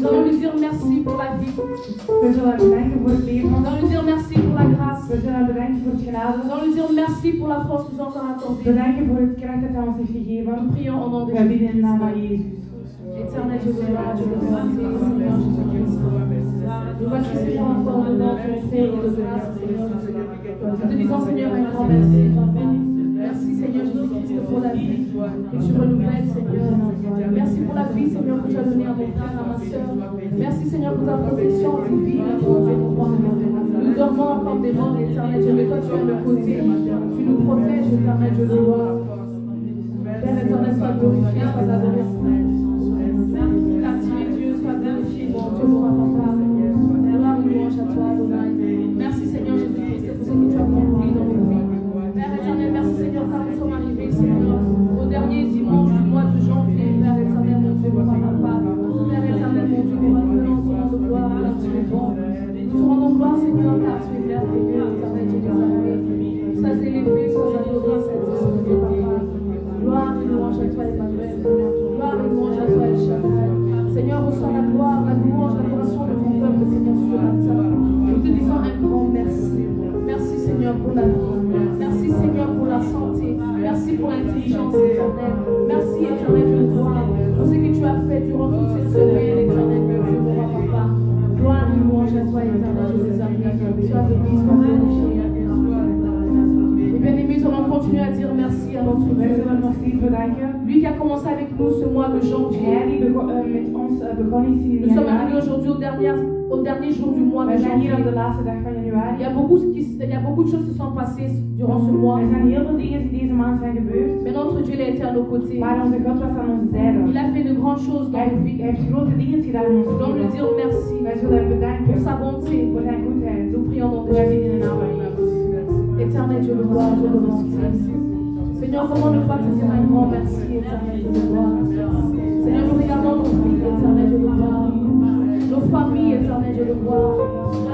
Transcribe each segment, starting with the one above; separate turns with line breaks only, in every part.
Nous allons lui dire merci pour la vie.
We zullen bedanken voor het leven.
Nous allons lui dire merci pour la grâce.
We zullen bedanken voor het genade.
Nous allons lui dire merci pour la force nous encore accordée.
Bedanken voor het kracht dat hij ons heeft gegeven.
Nous prions au nom de
We bidden in de naam van
Jésus.
Jezus.
Éternel Dieu, Dieu de bonté, Seigneur Jésus-Christ. Nous voici, Seigneur, encore devant ton trône de grâce, Seigneur. Nous te disons, Seigneur, un grand merci. Merci, Seigneur Jésus-Christ, pour la vie que tu renouvelles, Seigneur. Merci pour la vie, Seigneur, que tu as donnée à mon frère, à ma soeur. Merci, Seigneur, pour ta protection divine, mon Dieu, mon roi. Nous dormons encore des morts, Éternel Dieu, mais toi, tu es de côté. Tu nous protèges, Éternel Dieu, de roi. Père éternel, sois glorifié, sois adoré. Merci Seigneur Jésus-Christ pour ce que tu as accompli dans nos vies. Père éternel, merci Seigneur car nous sommes arrivés Seigneur au dernier dimanche du mois de janvier. Père éternel, mon Dieu, mon papa. Père éternel, mon Dieu, mon revenons au nom de gloire car tu es bon. Nous te rendons gloire Seigneur car tu es merveilleux. Éternel Dieu des armées. Sois élevé, sois adoré, Seigneur Dieu papa. Gloire et louange à toi Emmanuel. Gloire et louange à toi El Shaddai. Seigneur, reçois la gloire, la louange, l'adoration de ton peuple, Seigneur, ce matin. Nous te disons un grand merci. Merci, Seigneur, pour la vie. Merci, Seigneur, pour la santé. Merci pour l'intelligence éternelle. Merci, éternel, de gloire, pour ce que tu as fait durant toute cette semaine, éternel, mon Dieu, mon papa. Gloire et louange à toi, éternel, je les aime. Sois béni, sois glorifié. Bien-aimés, nous allons continuer à dire merci à notre Dieu. Lui qui a commencé avec nous ce mois de janvier. Nous sommes arrivés aujourd'hui au dernier jour du mois de janvier. Il y a beaucoup de choses qui sont passées durant ce mois. Mais notre Dieu il a été à nos côtés. Il a fait de grandes choses dans nos vies. Nous allons lui dire merci pour sa bonté. Nous prions dans Jésus. Éternel Dieu le roi, Dieu le merci. Seigneur, comment ne pas te dire un grand merci, éternel Dieu le roi. Seigneur, nous regardons nos vies, éternel Dieu le roi. Nos familles, éternel Dieu le roi.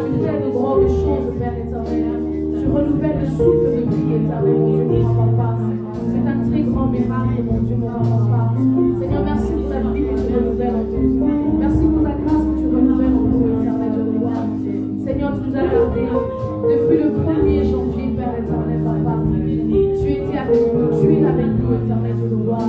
Tu fais de grandes choses, Père éternel. Tu renouvelles le souffle de vie, éternel mon Dieu, mon papa. C'est un très grand miracle, mon Dieu, mon papa. Seigneur, merci pour la vie que tu renouvelles en nous. Merci pour ta grâce que tu renouvelles en nous, éternel Dieu le roi. Seigneur, tu nous as gardés depuis le 1er janvier, Père éternel, papa. Tu étais avec nous, tu es avec nous, éternel Dieu le roi.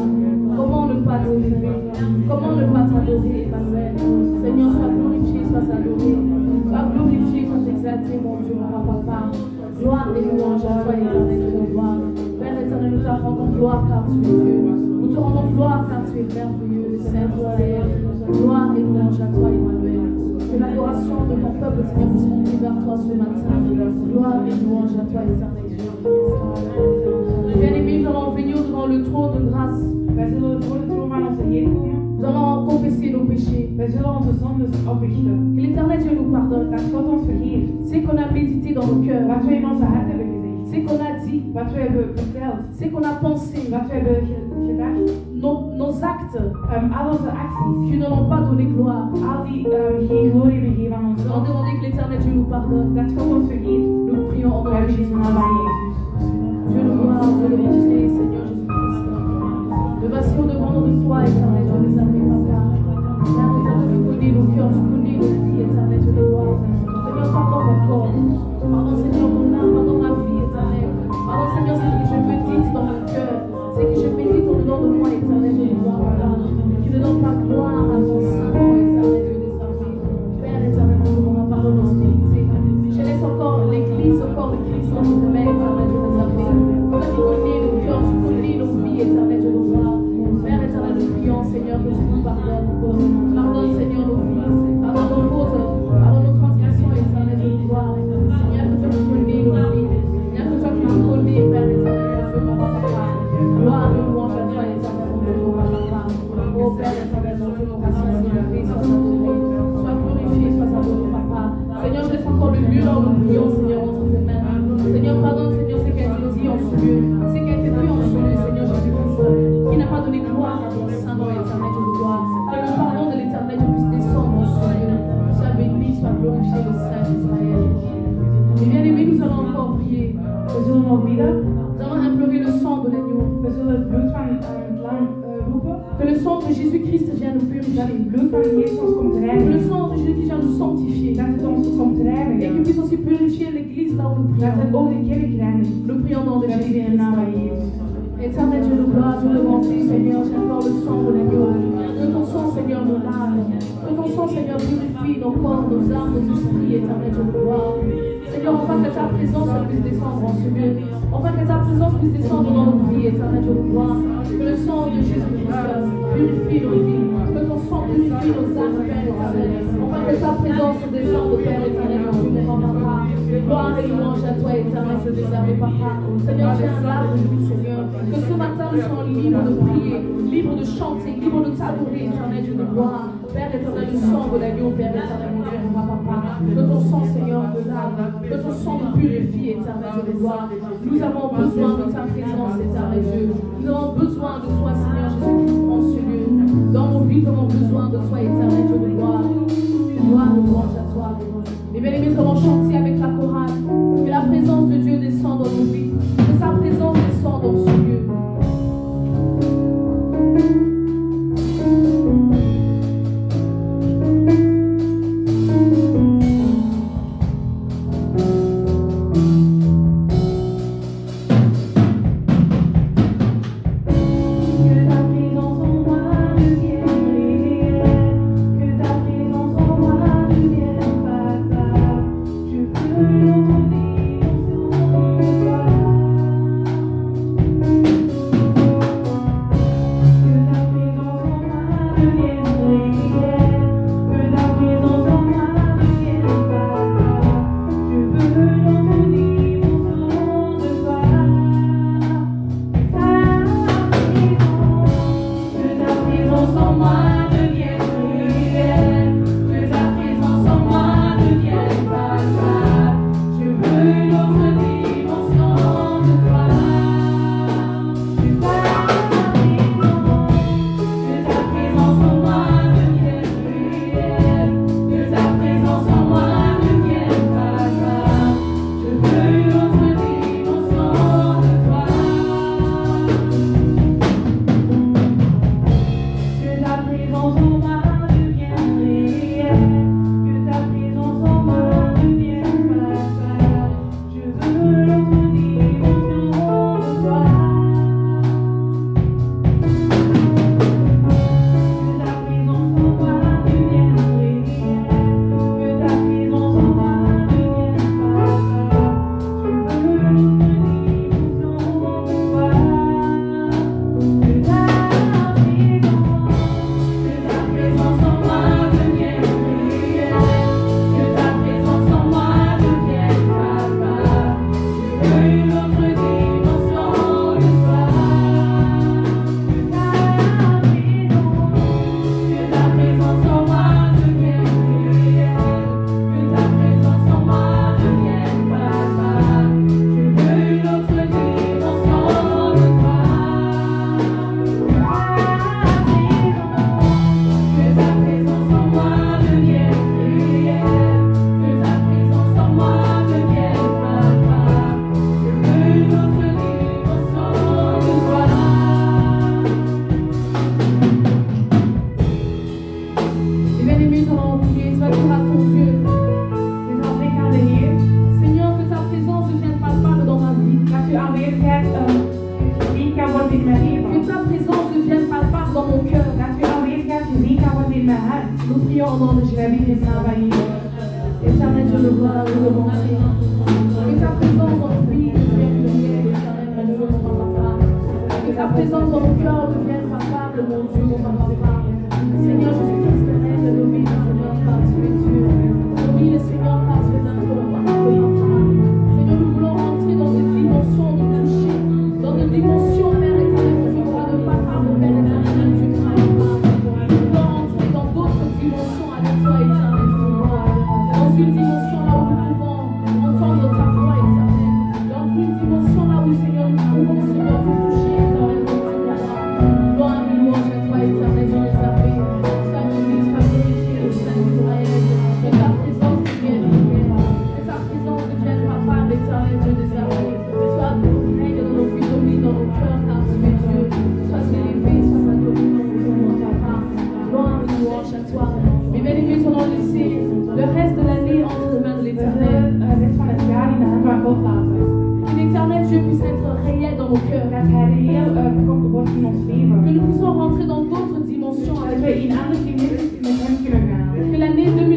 Comment ne pas t'élever? Comment ne pas t'adorer, Emmanuel? Seigneur, sois glorifié, sois adoré. Sois glorifié, sois exalté, mon Dieu, mon papa. Gloire et louange à toi, éternel Dieu le roi. Père éternel, nous te rendons gloire car tu es Dieu. Nous te rendons gloire car tu es merveilleux, Seigneur Israël. Gloire et louange à toi, Emmanuel. Que l'adoration de ton peuple, Seigneur, puisse monter vers toi ce matin. Gloire et louange à toi, éternel Dieu. Bien-aimés, nous allons venir devant le trône de grâce. Nous allons confesser nos péchés. Que l'Éternel Dieu nous pardonne. C'est qu'on a médité dans nos cœurs. C'est qu'on a dit. C'est qu'on a pensé. Nos actes qui ne l'ont pas donné gloire. Nous allons demander que l'Éternel Dieu nous pardonne. Nous prions en nom de Jésus. Dieu le gloire, Dieu le respect, Seigneur Jésus-Christ. Nous passions devant de toi, éternel Dieu des armées, papa. Père éternel, tu connais nos cœurs, tu connais nos vies, éternel Dieu le roi. Seigneur, pardon mon corps. Pardon, Seigneur, mon âme, pardon ma vie, éternel. Pardon, Seigneur, c'est que je médite dans mon cœur. C'est que je médite au dedans de moi, éternel Dieu le roi, papa. Qui ne donne pas gloire à ton Saint-Nom, éternel Dieu des armées. Père éternel, nous demandons pardon de l'hostilité. Je laisse encore l'église, encore le Christ dans notre main, éternel Dieu des armées. Toi qui connais nos cœurs, tu connais nos vies, éternel Dieu le roi. Père éternel, nous prions, Seigneur, que tu nous pardonnes. Pardonne, Seigneur, nos vies. corps, nous
Dat
prions.
het ook de kerk reinigt.
Nous prions au nom de
Dat is in de
Jésus.
naam van Jezus.
Éternel Dieu de gloire, je demande, Seigneur, j'implore le sang de l'agneau. Que ton sang, Seigneur, nous lave. Que ton sang, Seigneur, purifie nos corps, nos âmes, nos esprits, éternel Dieu de gloire. Seigneur, enfin que ta présence puisse descendre en ce lieu. Enfin que ta présence puisse descendre dans nos vies, éternel Dieu de gloire. Que le sang de Jésus-Christ purifie nos vies. Que ton sang purifie nos âmes, Père éternel. Enfin que ta présence descende, Père éternel, en nous, Papa. Gloire et louange à toi, éternel, je désarmé, Papa. Seigneur, j'ai un large de vie, Seigneur. Que ce matin, nous soyons libres de prier, libres de chanter, libres de t'adorer, éternel Dieu de gloire. Père éternel, le sang de l'agneau, Père éternel, mon Dieu, Papa. Que ton sang, Seigneur, me lave. Que ton sang me purifie, éternel Dieu de gloire. Nous avons besoin de ta présence, éternel Dieu. Nous avons besoin de toi, Seigneur Jésus-Christ, en ce lieu. Dans nos vies, nous avons besoin de toi, éternel Dieu de gloire. Gloire et louange à toi. Et bien aimés, nous allons chanter avec la chorale. Que la présence de Dieu descende dans nos vies. Que sa présence descende dans ce lieu.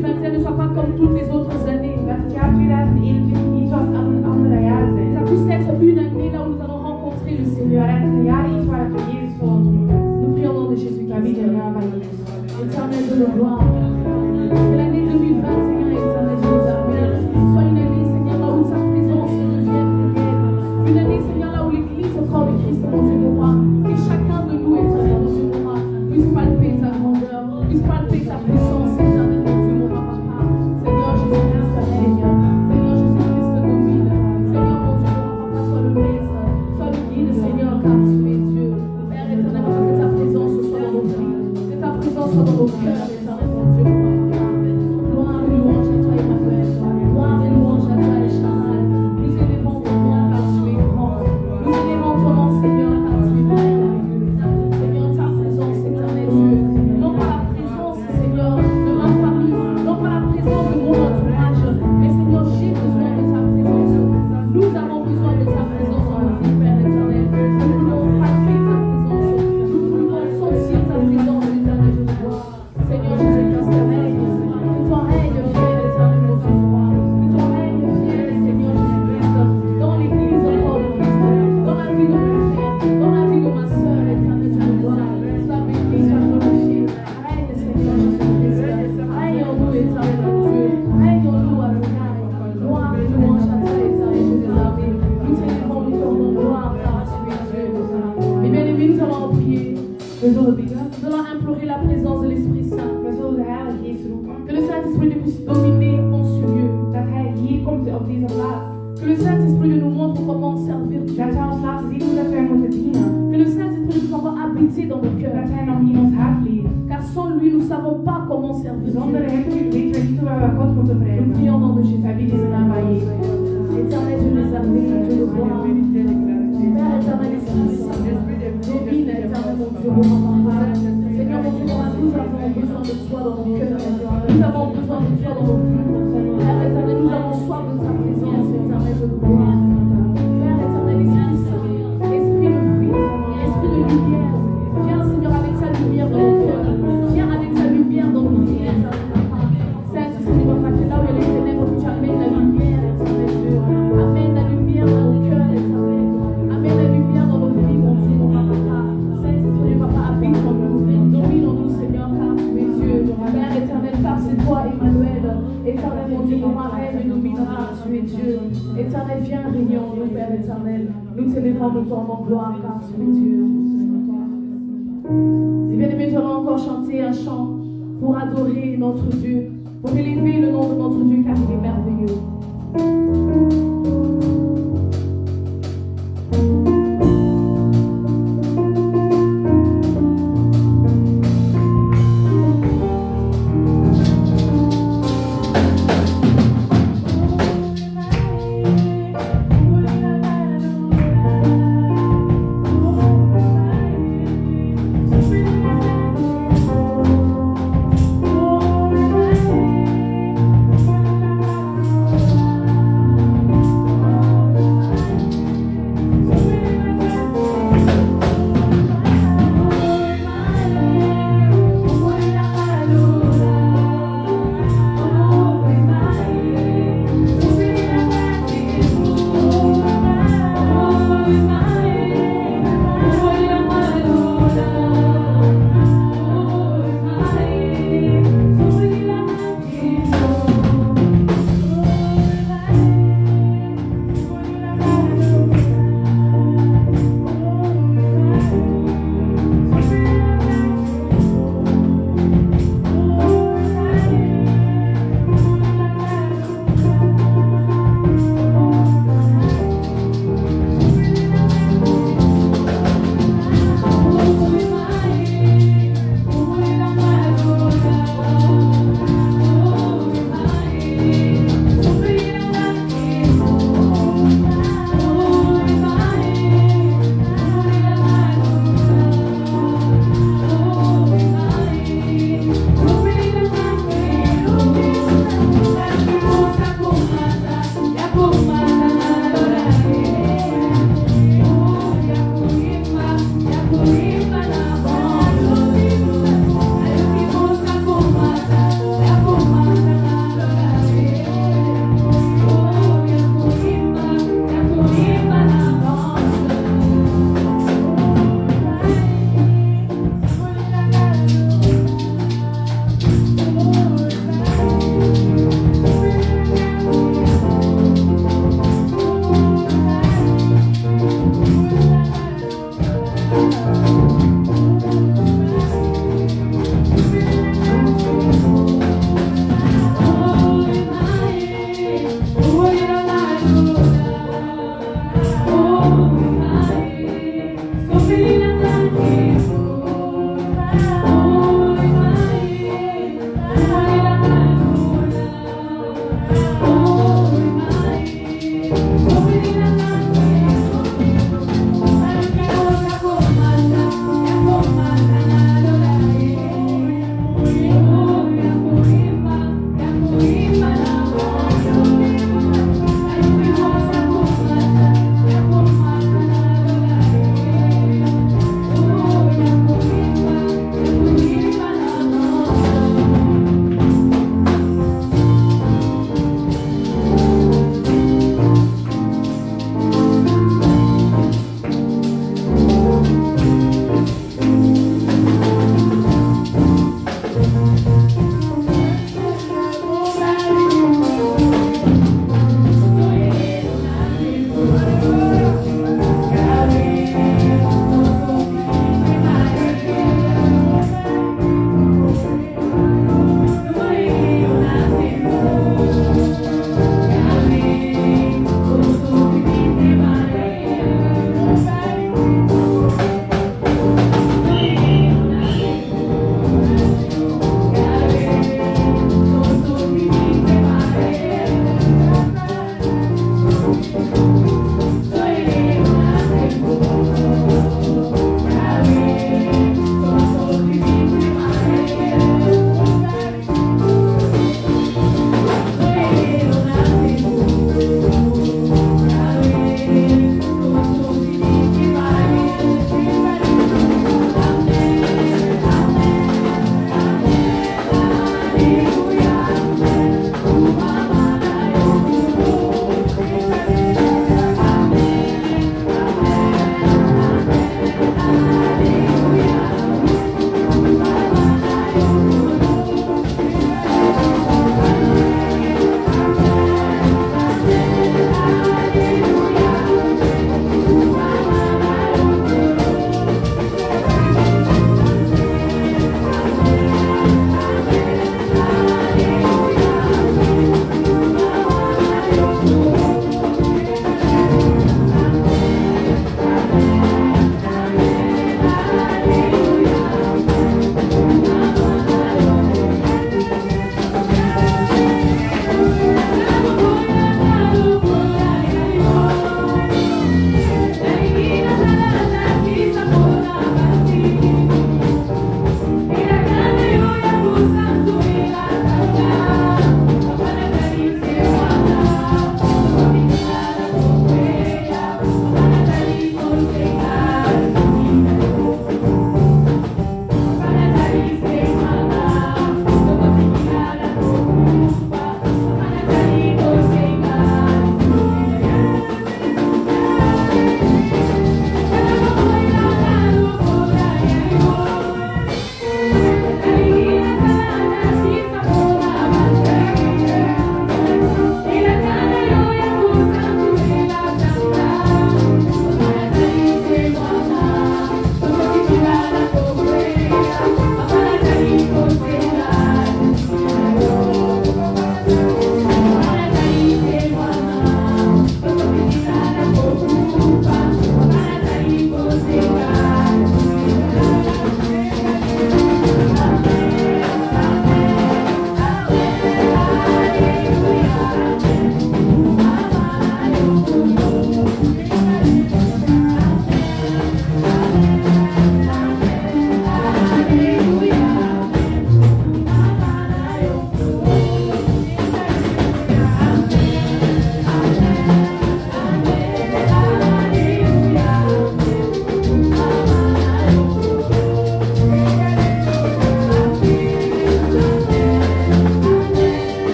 2021 ne soit pas comme toutes les autres années.
Dat het jaar 2021 niet zoals andere jaren zijn.
Ça puisse être une année là où nous allons rencontrer le Seigneur.
Het is een jaar iets waar we Jezus zullen ontmoeten.
Nous prions au nom de Jésus.
We bidden in de naam van Jezus.
Éternel de nos gloires. Que l'année 2021, éternel Jésus, soit une année, Seigneur, là où ta présence devienne réelle. Une année, Seigneur, là où l'Église, au corps de Christ, mon Dieu, mon roi, que chacun de nous, éternel, mon Dieu, mon roi, puisse palper ta grandeur, puisse palper ta puissance, éternel, mon Dieu, mon roi, papa. Seigneur Jésus-Christ règne. Seigneur Jésus-Christ domine. Seigneur, mon Dieu, mon roi, papa, sois le maître, sois le guide, Seigneur, car tu es Dieu. Père éternel, que ta présence soit dans nos vies, que ta présence soit dans nos cœurs, éternel, mon Dieu, mon roi. Gloire et louange à toi, Emmanuel. Gloire et louange à toi, El Shaddai. Nous élevons ton nom car tu es grand. Nous élevons ton nom, Seigneur, car tu es merveilleux. Seigneur, ta présence, éternel Dieu. Non pas la présence, Seigneur, de ma famille. Non pas la présence de mon entourage. Mais Seigneur, j'ai besoin de ta présence. Nous avons besoin de ta présence dans notre vie, Père éternel. Nous voulons palper ta présence. Nous voulons sentir ta présence, éternel Jésus. Seigneur Jésus-Christ, règne. Que ton règne vienne, éternel mon Dieu. Que ton règne vienne, Seigneur Jésus-Christ, dans l'église, au corps de Christ, dans la vie de mon frère, dans la vie de ma soeur, éternel Jésus. Sois béni, sois glorifié. Règne, Seigneur Jésus-Christ. Règne en nous, éternel mon Dieu. Règne en nous, Adonai. Gloire et louange à toi, éternel Jésus. Nous t'élevons, nous te rendons gloire, car tu es Dieu. Mes bien-aimés, nous allons prier.
We zullen bidden.
Nous allons implorer la présence de l'Esprit Saint.
We zullen de Heilige Geest roepen.
Que le Saint-Esprit puisse dominer en ce lieu.
Dat Hij hier komt op deze plaats.
Que le Saint-Esprit nous montre comment servir Dieu.
Dat Hij ons laat zien hoe dat wij moeten dienen.
Que le Saint-Esprit puisse encore habiter dans nos
Dat
cœurs.
Hij nog in ons hart leeft.
Car sans lui, nous ne savons pas comment servir
Zonder
Dieu.
Hem weten we niet hoe we God moeten
Nous
prijzen.
prions au nom de Jésus.
Wij bidden in de naam van Jezus.
Éternel Dieu des armées, Dieu de gloire. Père éternel, Esprit Saint, domine, éternel mon Dieu, mon papa. Seigneur mon Dieu, nous avons besoin de toi dans nos cœurs. Nous avons besoin de toi dans nos vies. Père éternel, nous avons soif de ta présence, éternel de gloire. Père éternel, Esprit Saint, Esprit de vie, Esprit de lumière. Viens, Seigneur, avec ta lumière dans nos cœurs. Viens avec ta lumière dans nos vies, éternel papa. Saint-Esprit, papa, que là où il y a les ténèbres, tu amènes la lumière, éternel Dieu. Amène la lumière dans nos cœurs, éternel. Amène la lumière dans nos vies, mon Dieu, mon papa. Saint-Esprit, papa, habite en nous. Domine en nous, Seigneur, car tu es Dieu. Père éternel, car c'est toi, Emmanuel. Éternel, mon Dieu, mon règne et domine, car tu es Dieu. Éternel, viens régner en nous, Père éternel. Nous t'élevons, nous te rendons gloire, car tu es Dieu. Et bien aimé, nous allons encore chanter un chant pour adorer notre Dieu, pour élever le nom de notre Dieu, car il est merveilleux.
Oh,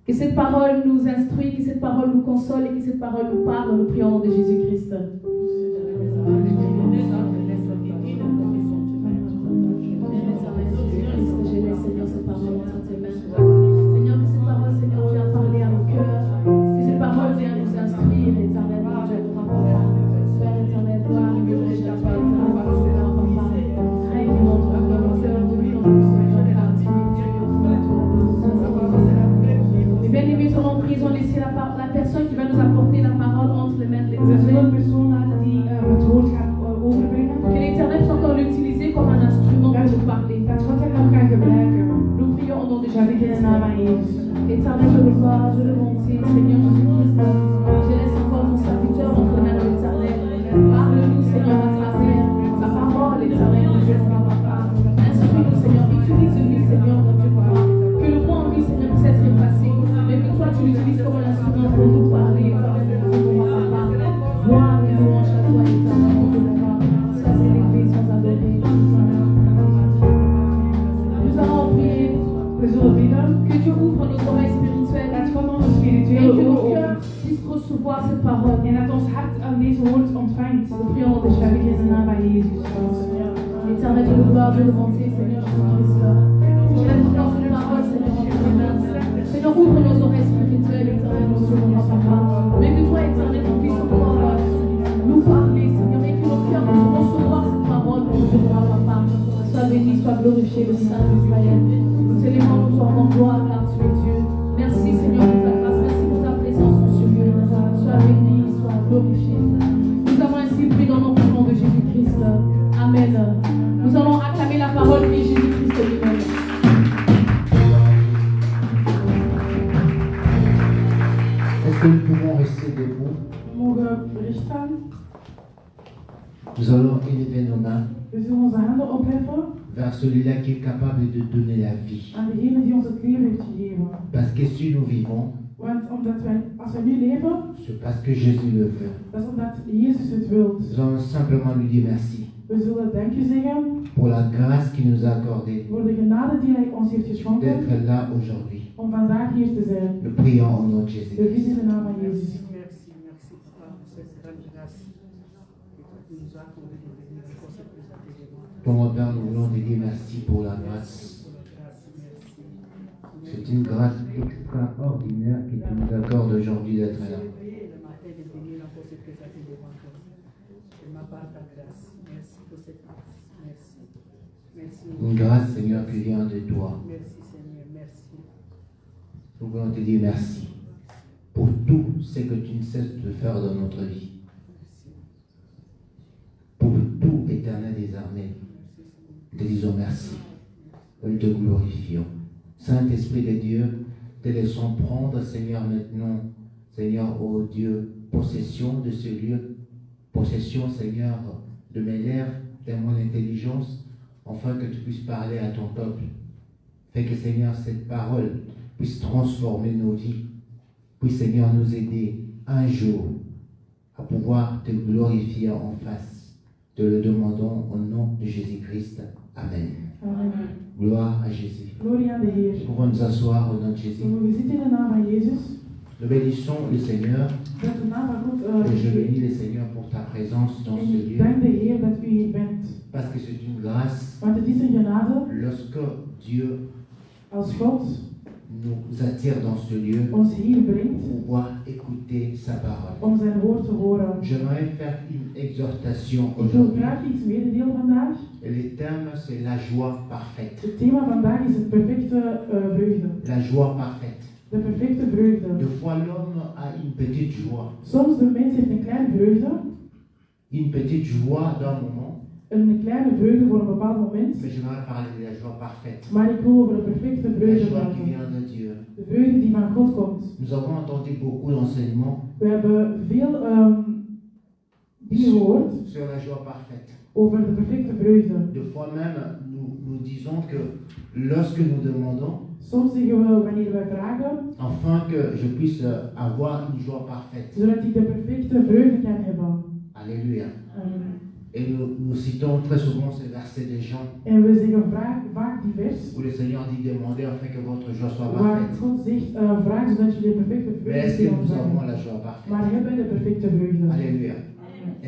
Que cette parole nous instruit, que cette parole nous console et que cette parole nous parle. Nous prions au nom de Jésus-Christ. Je laisse, Seigneur, cette parole entre tes mains. Seigneur, que cette parole, Seigneur, vienne parler à nos cœurs. Que cette parole vienne nous instruire, éternellement, Dieu, Père éternel, gloire, louange à toi, éternellement, Papa. Règne dans ton cœur, domine dans ton Seigneur, car tu es Dieu. Les bien-aimés seront pris, ont laissé la personne qui va nous apporter la parole entre les mains de l'Éternel. Que l'Éternel puisse encore l'utiliser comme un instrument pour nous parler. Nous prions au nom de Jésus-Christ. Éternel, je le vois, je le monte, Seigneur Jésus-Christ. Je laisse encore mon serviteur entre les mains de l'Éternel. Parle-nous, Seigneur, à travers ta parole, l'Éternel, nous espérons, Papa. Instruis-nous, Seigneur, utilise-lui, Seigneur, mon Dieu, Papa. Que le mot en lui, Seigneur, puisse être effacé. Mais que toi, tu l'utilises comme un instrument pour nous parler, Éternel, mon Dieu, Papa. Gloire et louange à toi, Éternel, mon Dieu, Papa. Sois élevé, sois adoré. Nous allons prier. Que Dieu ouvre nos oreilles spirituelles et que nos cœurs puissent recevoir cette parole.
En dat ons hart aan deze woord ontvangt.
Nous prions de chaque
In de naam van Jezus.
Éternel Dieu de gloire, Dieu de bonté, Seigneur Jésus-Christ. Je laisse encore cette parole, Seigneur, entre tes mains. Seigneur, ouvre nos oreilles spirituelles, Éternel, mon Dieu, mon Papa. Mais que toi, Éternel, tu puisses encore nous parler, Seigneur, et que nos cœurs puissent recevoir cette parole, mon Dieu, mon Papa. Sois béni, sois glorifié, le Saint d'Israël. Nous t'éléments, nous sommes en gloire, car tu es Dieu. Merci, Seigneur, pour ta grâce. Merci pour ta présence, mon Dieu. Sois béni, sois glorifié. Nous avons ainsi prié dans le nom de Jésus-Christ. Amen. Nous allons acclamer la parole de Jésus-Christ lui-même.
Est-ce que nous pouvons rester debout? Nous allons élever nos mains
We zullen onze handen opheffen
vers celui-là qui est capable de donner la vie.
aan degene die ons het leven heeft gegeven.
Parce que si nous vivons,
Want als wij nu leven,
c'est parce que Jésus le veut.
dat is omdat Jezus het wil.
Nous allons simplement lui dire merci
We zullen dank u zeggen
pour la grâce qu'il nous a accordée
voor de genade die hij ons heeft geschonken
d'être là aujourd'hui.
om vandaag hier te zijn.
Nous prions au nom de
We
Jésus.
bidden in de naam van Jezus.
Merci, Papa, pour cette grande grâce que tu nous as accordée de venir encore se présenter devant toi.
Comme Père, nous voulons te dire merci pour la grâce. C'est une grâce extraordinaire que tu nous accordes aujourd'hui d'être là.
Le matin de venir encore se présenter devant toi. Je m'appelle ta grâce. Merci pour cette grâce. Merci. Merci.
Une grâce, Seigneur, qui vient de toi.
Merci, Seigneur. Merci.
Nous voulons te dire merci pour tout ce que tu ne cesses de faire dans notre vie. Pour tout, Éternel des armées, nous te disons merci. Nous te glorifions. Saint-Esprit de Dieu, te laissons prendre, Seigneur, maintenant, Seigneur, ô Dieu, possession de ce lieu, possession, Seigneur, de mes lèvres, de mon intelligence, afin que tu puisses parler à ton peuple. Fais que, Seigneur, cette parole puisse transformer nos vies, puisse, Seigneur, nous aider un jour à pouvoir te glorifier en face. Te le demandons au nom de Jésus-Christ. Amen.
Amen.
Gloire à Jésus.
Glorie aan de Heer.
Nous pouvons nous asseoir au nom de Jésus.
We zitten in de naam van Jezus.
Nous bénissons le Seigneur
Dat de naam van God
et je bénis le Seigneur pour ta présence dans
En
ce
ik
lieu.
dank de Heer dat u hier bent.
Parce que c'est une grâce
Want het is een genade
lorsque Dieu
als God
nous attire dans ce lieu
ons hier
pour
brengt
pouvoir écouter sa parole.
om zijn woord te horen.
J'aimerais faire une exhortation
Ik wil
aujourd'hui.
graag iets mededelen vandaag.
Et le thème, c'est la joie parfaite.
Het thema vandaag is het perfecte vreugde.
La joie parfaite.
De perfecte vreugde.
Des fois, l'homme a une petite joie.
Soms de mens heeft een kleine vreugde,
Une petite joie d'un moment.
een kleine vreugde voor een bepaald moment.
Mais j'aimerais parler de la joie parfaite.
Maar ik wil over de perfecte
La
vreugde
joie qui
praten.
vient de Dieu.
De vreugde die van God komt.
Nous avons entendu beaucoup d'enseignements
We hebben veel dingen gehoord
sur la joie parfaite.
over de perfecte vreugde.
Des fois même, nous disons que lorsque nous demandons,
Soms zeggen we wanneer wij vragen,
afin que je puisse avoir une joie parfaite.
zodat ik de perfecte vreugde kan hebben.
Alléluia.
Amen.
Et nous citons très souvent ces versets de Jean
En we zeggen vaak die vers
où le Seigneur dit demandez afin que votre joie soit
waar
parfaite.
God zegt, vraag zodat jullie de perfecte
Mais
vreugde
est-ce que
zullen
nous avons
ontvangen.
la joie parfaite?
Maar hebben wij de perfecte vreugde?
Alléluia.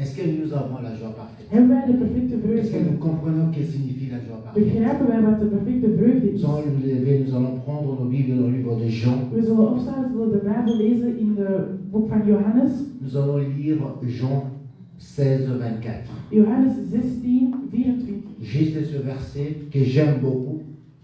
Est-ce que nous avons la joie parfaite?
Hebben wij de perfecte
Est-ce que nous
vreugde?
comprenons que signifie la joie parfaite?
Begrijpen wij wat de perfecte vreugde
Nous
is?
allons nous lever, nous allons prendre nos Bibles dans le livre de Jean.
We zullen opstaan, we zullen de Bijbel lezen in het boek van Johannes.
Nous allons lire Jean 16, 24.
Johannes 16, 24.
Juste ce verset que j'aime beaucoup,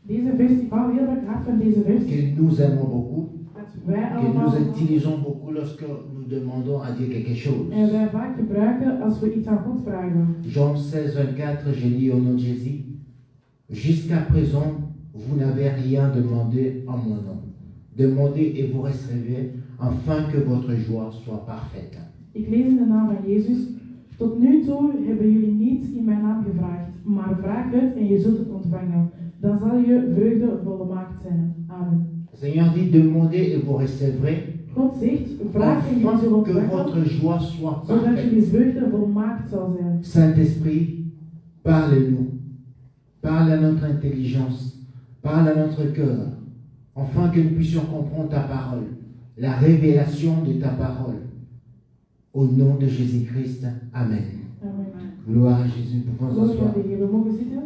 Deze vers, ik hou heel erg hard van deze vers.
que nous aimons beaucoup,
Dat wij
que
allemaal
nous utilisons beaucoup lorsque nous demandons à Dieu quelque chose.
en wij vaak gebruiken als we iets aan God vragen.
Jean 16, 24, je lis au nom de Jésus. Jusqu'à présent, vous n'avez rien demandé en mon nom. Demandez et vous recevrez, afin que votre joie soit parfaite.
Ik lees in de naam van Jezus. Tot nu toe hebben jullie niets in mijn naam gevraagd, maar vraag het en je zult het ontvangen. Dan zal je vreugde volmaakt zijn. Amen.
Le Seigneur dit demandez et vous recevrez,
God zegt, vraag en jullie zullen
afin que
ontvangen,
votre joie soit
zodat
parfaite.
jullie vreugde volmaakt zal zijn.
Saint-Esprit, parle-nous, parle à notre intelligence, parle à notre cœur, afin que nous puissions comprendre ta parole, la révélation de ta parole. Au nom de Jésus-Christ, Amen.
Amen.
Gloire à Jésus, nous pouvons
Gloria
s'asseoir.
aan de Heer. We mogen zitten.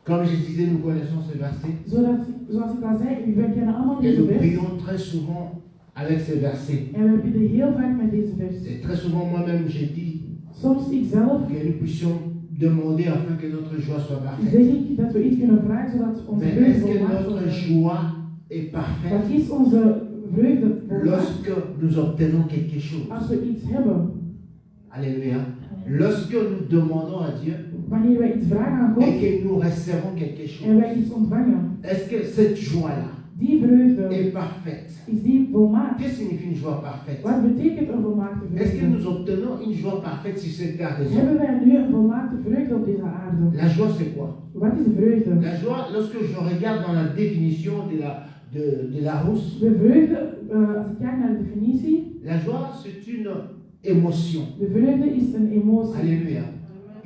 Comme je disais, nous connaissons ce verset
Zoals ik al zei, we kennen allemaal
et
deze
nous
vers.
prions très souvent avec ce verset.
En we bidden heel vaak met deze vers.
Et très souvent, moi-même, j'ai dit
Soms ikzelf
que nous puissions demander afin que notre joie soit parfaite.
zeg ik dat we iets kunnen vragen zodat onze
Mais
vreugde
est-ce que
volmaakt
notre
wordt.
joie est parfaite
Wat is onze vreugde volmaakt?
lorsque nous obtenons quelque chose?
Als we iets hebben.
Alléluia. Lorsque nous demandons à Dieu
Wanneer wij iets vragen aan God
et que nous recevons quelque
en
chose,
wij iets ontvangen.
est-ce que cette joie-là
Die vreugde
est parfaite?
is die volmaakt.
Qu'est-ce que signifie une joie parfaite?
Wat betekent een volmaakte
Est-ce que
vreugde?
nous obtenons une joie parfaite sur cette terre des hommes?
Hebben wij nu een volmaakte vreugde op deze aarde?
La joie, c'est quoi?
Wat is vreugde?
La joie, lorsque je regarde dans la définition de la Rousse,
De vreugde, als ik kijk naar de definitie,
la joie, c'est une émotion.
de vreugde is een emotie.
Alléluia.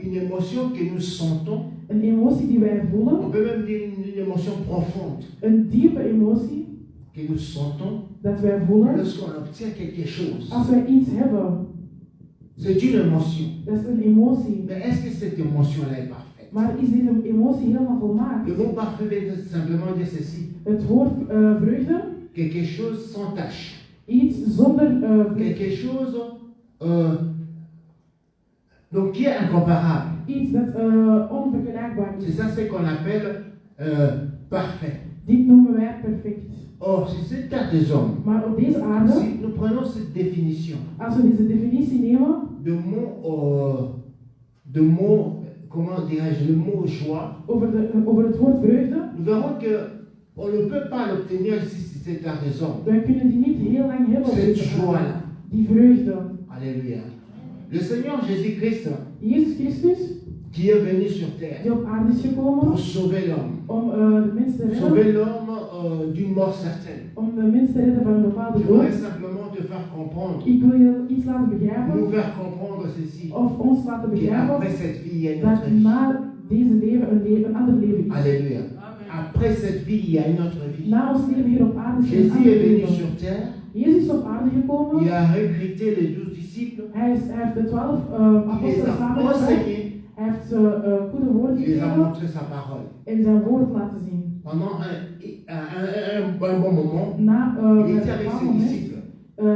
Une émotion que nous sentons.
Een emotie die wij
On
voelen,
peut même dire une émotion profonde
een diepe emotie
que nous sentons
dat wij voelen
lorsqu'on obtient quelque chose.
als wij iets hebben.
C'est une émotion.
Dat is een emotie.
Mais est-ce que cette émotion-là est parfaite?
Maar is deze emotie helemaal volmaakt?
Le mot parfait veut simplement dire ceci.
Het woord vreugde,
Quelque chose sans tache.
iets zonder
Quelque chose donc qui est incomparable.
iets dat onvergelijkbaar
C'est
is.
ça ce qu'on appelle parfait.
Dit noemen wij perfect.
Or, sur cette terre des hommes,
Maar op deze aarde,
si nous prenons cette définition
als we deze definitie nemen,
de mots, comment dirais-je, le mot joie,
over het woord vreugde,
nous verrons que on ne peut pas l'obtenir ici sur cette terre des hommes.
dan kunnen die niet heel lang hebben op
Cette
deze aarde.
joie-là.
Die vreugde.
Alléluia. Le Seigneur Jésus-Christ,
Jezus Christus,
qui est venu sur terre
die op aarde is gekomen
pour sauver l'homme,
om de mens te redden,
sauver l'homme d'une mort certaine.
om de mens te redden van een bepaalde
Je voudrais
dood.
simplement te faire comprendre,
Ik wil je iets laten begrijpen,
nous faire comprendre ceci,
of ons laten begrijpen,
qu'après cette vie, il y a une autre
dat
vie.
na deze leven een ander leven is.
Alléluia. Après cette vie, il y a une autre vie.
Na ons leven hier op aarde is er een
Jésus
ander
est venu
leven.
sur terre,
Jezus is op aarde gekomen.
il a recruté les 12 disciples,
Hij heeft de 12
il les
apostelen
a
samengesteld.
enseignés,
Hij heeft ze goede woorden
il les a
gegeven
montré sa parole.
en zijn woord laten zien.
Pendant un bon moment,
Na
il
een
était avec
bepaald
ses
moment
disciples,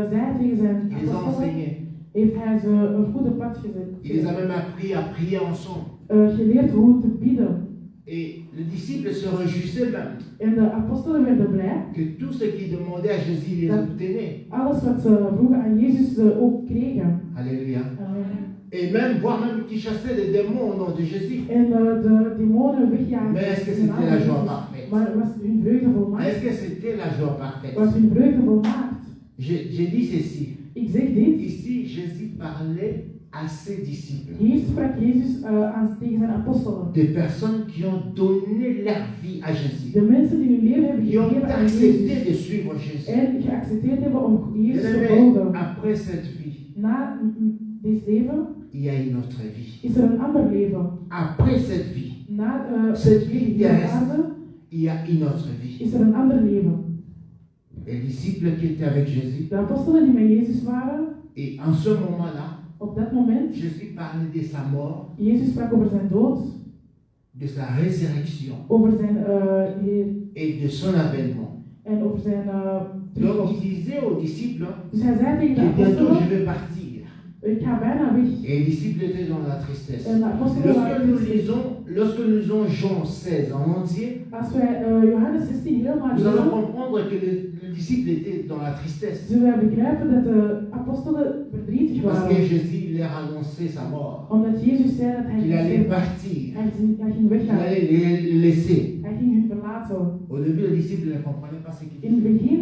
zei tegen zijn
il les a
apostelen,
enseignés,
heeft hij ze een goede pad gezet.
il les a même appris à prier ensemble.
Geleerd hoe te bidden.
Et les disciples se réjouissaient même
En de apostelen werden blij.
que tout ce qu'ils demandaient à Jésus, ils les obtenaient.
Alles wat ze vroegen aan Jezus ze ook kregen.
Alléluia.
Amen.
Et même, voire même qui chassaient les démons au nom de Jésus.
En de demonen wegjagen.
Mais est-ce que c'était la joie parfaite?
Maar was hun vreugde volmaakt?
Est-ce que c'était la joie parfaite?
Was hun vreugde volmaakt?
J'ai dit ceci.
Ik zeg dit.
Ici, Jésus parlait à ses disciples.
Hier sprak Jezus tegen zijn apostelen.
Des personnes qui ont donné leur vie à Jésus.
De mensen die hun leven hebben
Qui ont
gegeven aan
accepté
Jezus.
de suivre Jésus.
En geaccepteerd hebben om Jezus te
Bien-aimés,
volgen.
après cette vie,
Na dit leven
il y a une autre vie.
is er een ander leven.
Après cette vie,
Na
cette
het
vie
leven hier op
terrestre,
aarde
il y a une autre vie.
is er een ander leven.
Les disciples qui étaient avec Jésus,
De apostelen die met Jezus waren,
et en ce moment-là,
op dat moment,
Jésus parlait de sa mort,
Jezus sprak over zijn dood,
de sa résurrection
over zijn Heer
et de son avènement.
en over zijn
Donc
terugkomst.
il disait aux disciples
Dus hij zei tegen de
que bientôt je
apostelen,
vais partir.
ik ga bijna weg.
Et les disciples étaient dans la tristesse.
En de apostelen waren
Lorsque nous lisons Jean 16 en entier,
Als wij Johannes 16 helemaal
nous allons
lezen,
comprendre que le disciple était dans la tristesse.
zullen wij begrijpen dat de apostelen verdrietig
Parce que
waren.
Jésus leur annonçait sa mort,
Omdat Jezus zei dat hij
qu'il allait
ging
partir,
hij ging
qu'il
weggaan.
allait les laisser.
Hij ging hun verlaten.
Au début, les disciples ne comprenaient pas ce qu'il
In het
disait.
begin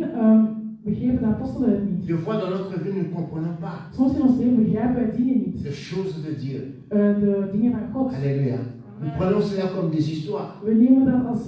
begrepen de apostelen het niet.
Des fois, dans notre vie, nous ne comprenons pas
Soms in ons leven begrijpen wij dingen niet.
les choses de Dieu.
De dingen van God.
Alléluia. Nous prenons cela comme des histoires.
We nemen dat als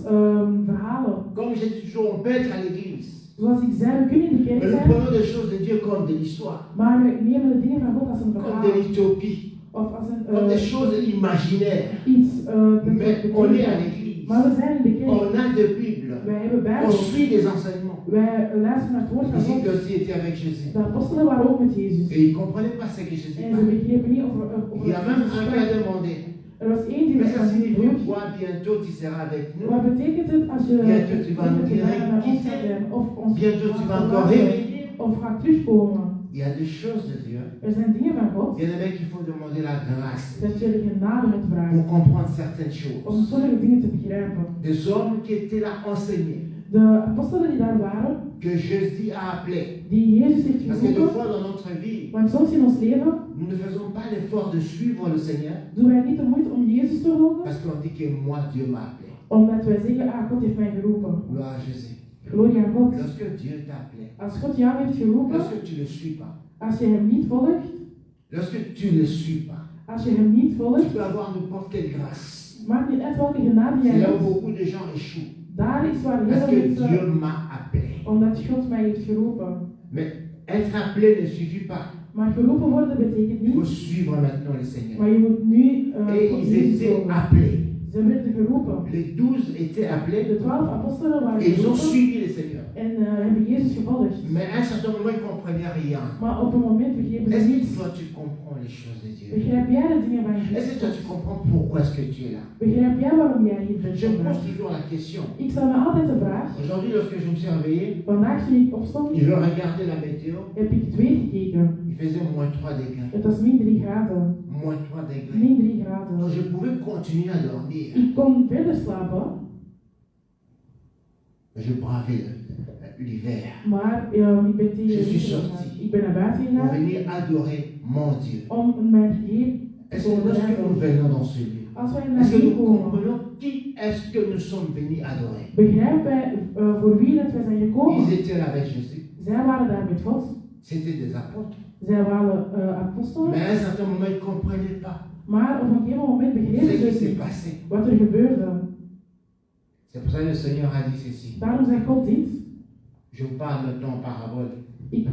verhalen.
Comme j'ai dit toujours, on peut être à l'église.
Zoals ik zei, we kunnen in de kerk
Mais nous
zijn,
prenons des choses de Dieu comme de l'histoire,
maar we nemen de dingen van God als een
comme
verhaal.
de l'utopie,
Of als
comme des
een
choses imaginaires.
iets
Mais on est à
betekent.
l'église.
Maar we zijn in de kerk.
On a de Bible.
Wij hebben
On
Bijbel.
suit des enseignements.
Wij luisteren naar het woord
Les
van
disciples
God.
aussi étaient avec Jésus.
De apostelen waren ook met Jezus.
Et ils ne comprenaient pas ce que Jésus
En ze
parlait.
begrepen niet over
Il y a même un qui a
Jezus.
demandé,
Er was één die
mais ça
mij
signifie
vroeg,
quoi? Bientôt tu seras avec nous.
wat betekent het als je
Bientôt tu vas nous
dat je bijna naar ons gaat
quitter.
zijn, of ons
Bientôt tu vas
gaat
encore
verlaten,
réveiller.
of gaat terugkomen.
Il y a des choses de Dieu.
Er zijn dingen van God
Bien aimé qu'il faut demander la grâce
dat je de genade moet vragen
pour comprendre certaines
om
choses.
sommige dingen te begrijpen.
Des hommes qui étaient là enseignés,
De apostelen die daar waren,
que Jésus a appelés.
die Jezus heeft
Parce que des
geroepen,
fois dans notre vie,
want soms in ons leven
nous ne faisons pas l'effort de suivre le Seigneur
doen wij niet de moeite om Jezus te volgen,
parce qu'on dit que moi Dieu m'a appelé.
omdat wij zeggen, ah, God heeft mij geroepen.
Gloire à Jésus.
Glorie aan God.
Lorsque Dieu t'a appelé,
Als God jou heeft geroepen,
lorsque tu ne le suis pas,
als je hem niet volgt,
lorsque tu ne le suis pas,
als je hem niet
tu
volgt,
peux avoir n'importe quelle grâce.
maakt niet uit welke genade
C'est
jij
là où
hebt.
beaucoup de gens échouent.
Daar is waar
Parce
heel
que
veel
Dieu
mensen,
m'a appelé.
omdat God mij heeft geroepen.
Mais être appelé ne suffit pas.
Maar geroepen worden betekent
Il faut
niet,
suivre maintenant le Seigneur.
maar je moet nu
Et
God
ils
Jezus
étaient
volgen.
appelés.
Ze werden geroepen.
Les 12 étaient appelés
De 12 apostelen waren
et ils ont
geroepen
suivi le Seigneur.
en hebben Jezus gevolgd.
Mais à un certain moment, ils ne comprenaient rien.
Maar op een moment begrepen ze
Est-ce que
niets.
toi tu comprends les choses de Dieu?
Begrijp jij de dingen van
Est-ce que toi tu
Jezus?
comprends pourquoi est-ce que tu es là?
Begrijp jij waarom jij hier bent
Je me
vandaag?
pose toujours la question.
Ik stel me altijd de vraag,
Aujourd'hui, lorsque je me suis réveillé,
vandaag toen ik opstond,
je regardais la météo,
heb ik het weer gekeken.
il faisait moins 3 degrés.
Het was min 3 graden.
Moins 3 degrés.
Min 3
Donc
graden.
je pouvais continuer à dormir.
Ik kon verder slapen,
Je bravais l'hiver
maar ik ben tegen
Je suis
de
sorti.
gegaan. Ik ben naar buiten
pour
gegaan
venir adorer mon Dieu.
om mijn Heer te
Est-ce que lorsque nous
overlijden.
venons dans ce lieu,
Als wij naar
est-ce que
hier
nous
komen,
comprenons qui est-ce que nous sommes venus adorer?
begrijpen wij voor wie dat wij zijn gekomen.
Ils étaient là avec Jésus.
Zij waren daar met God.
C'était des apôtres.
Zij waren apostelen.
Mais à un certain moment, ils ne comprenaient pas
Maar op een gegeven moment
ce
begrepen
qui
ze
s'est
niet
passé.
wat er gebeurde.
C'est pour ça que le Seigneur a dit ceci.
Daarom zei God dit.
Je vous parle maintenant en parabole.
Ik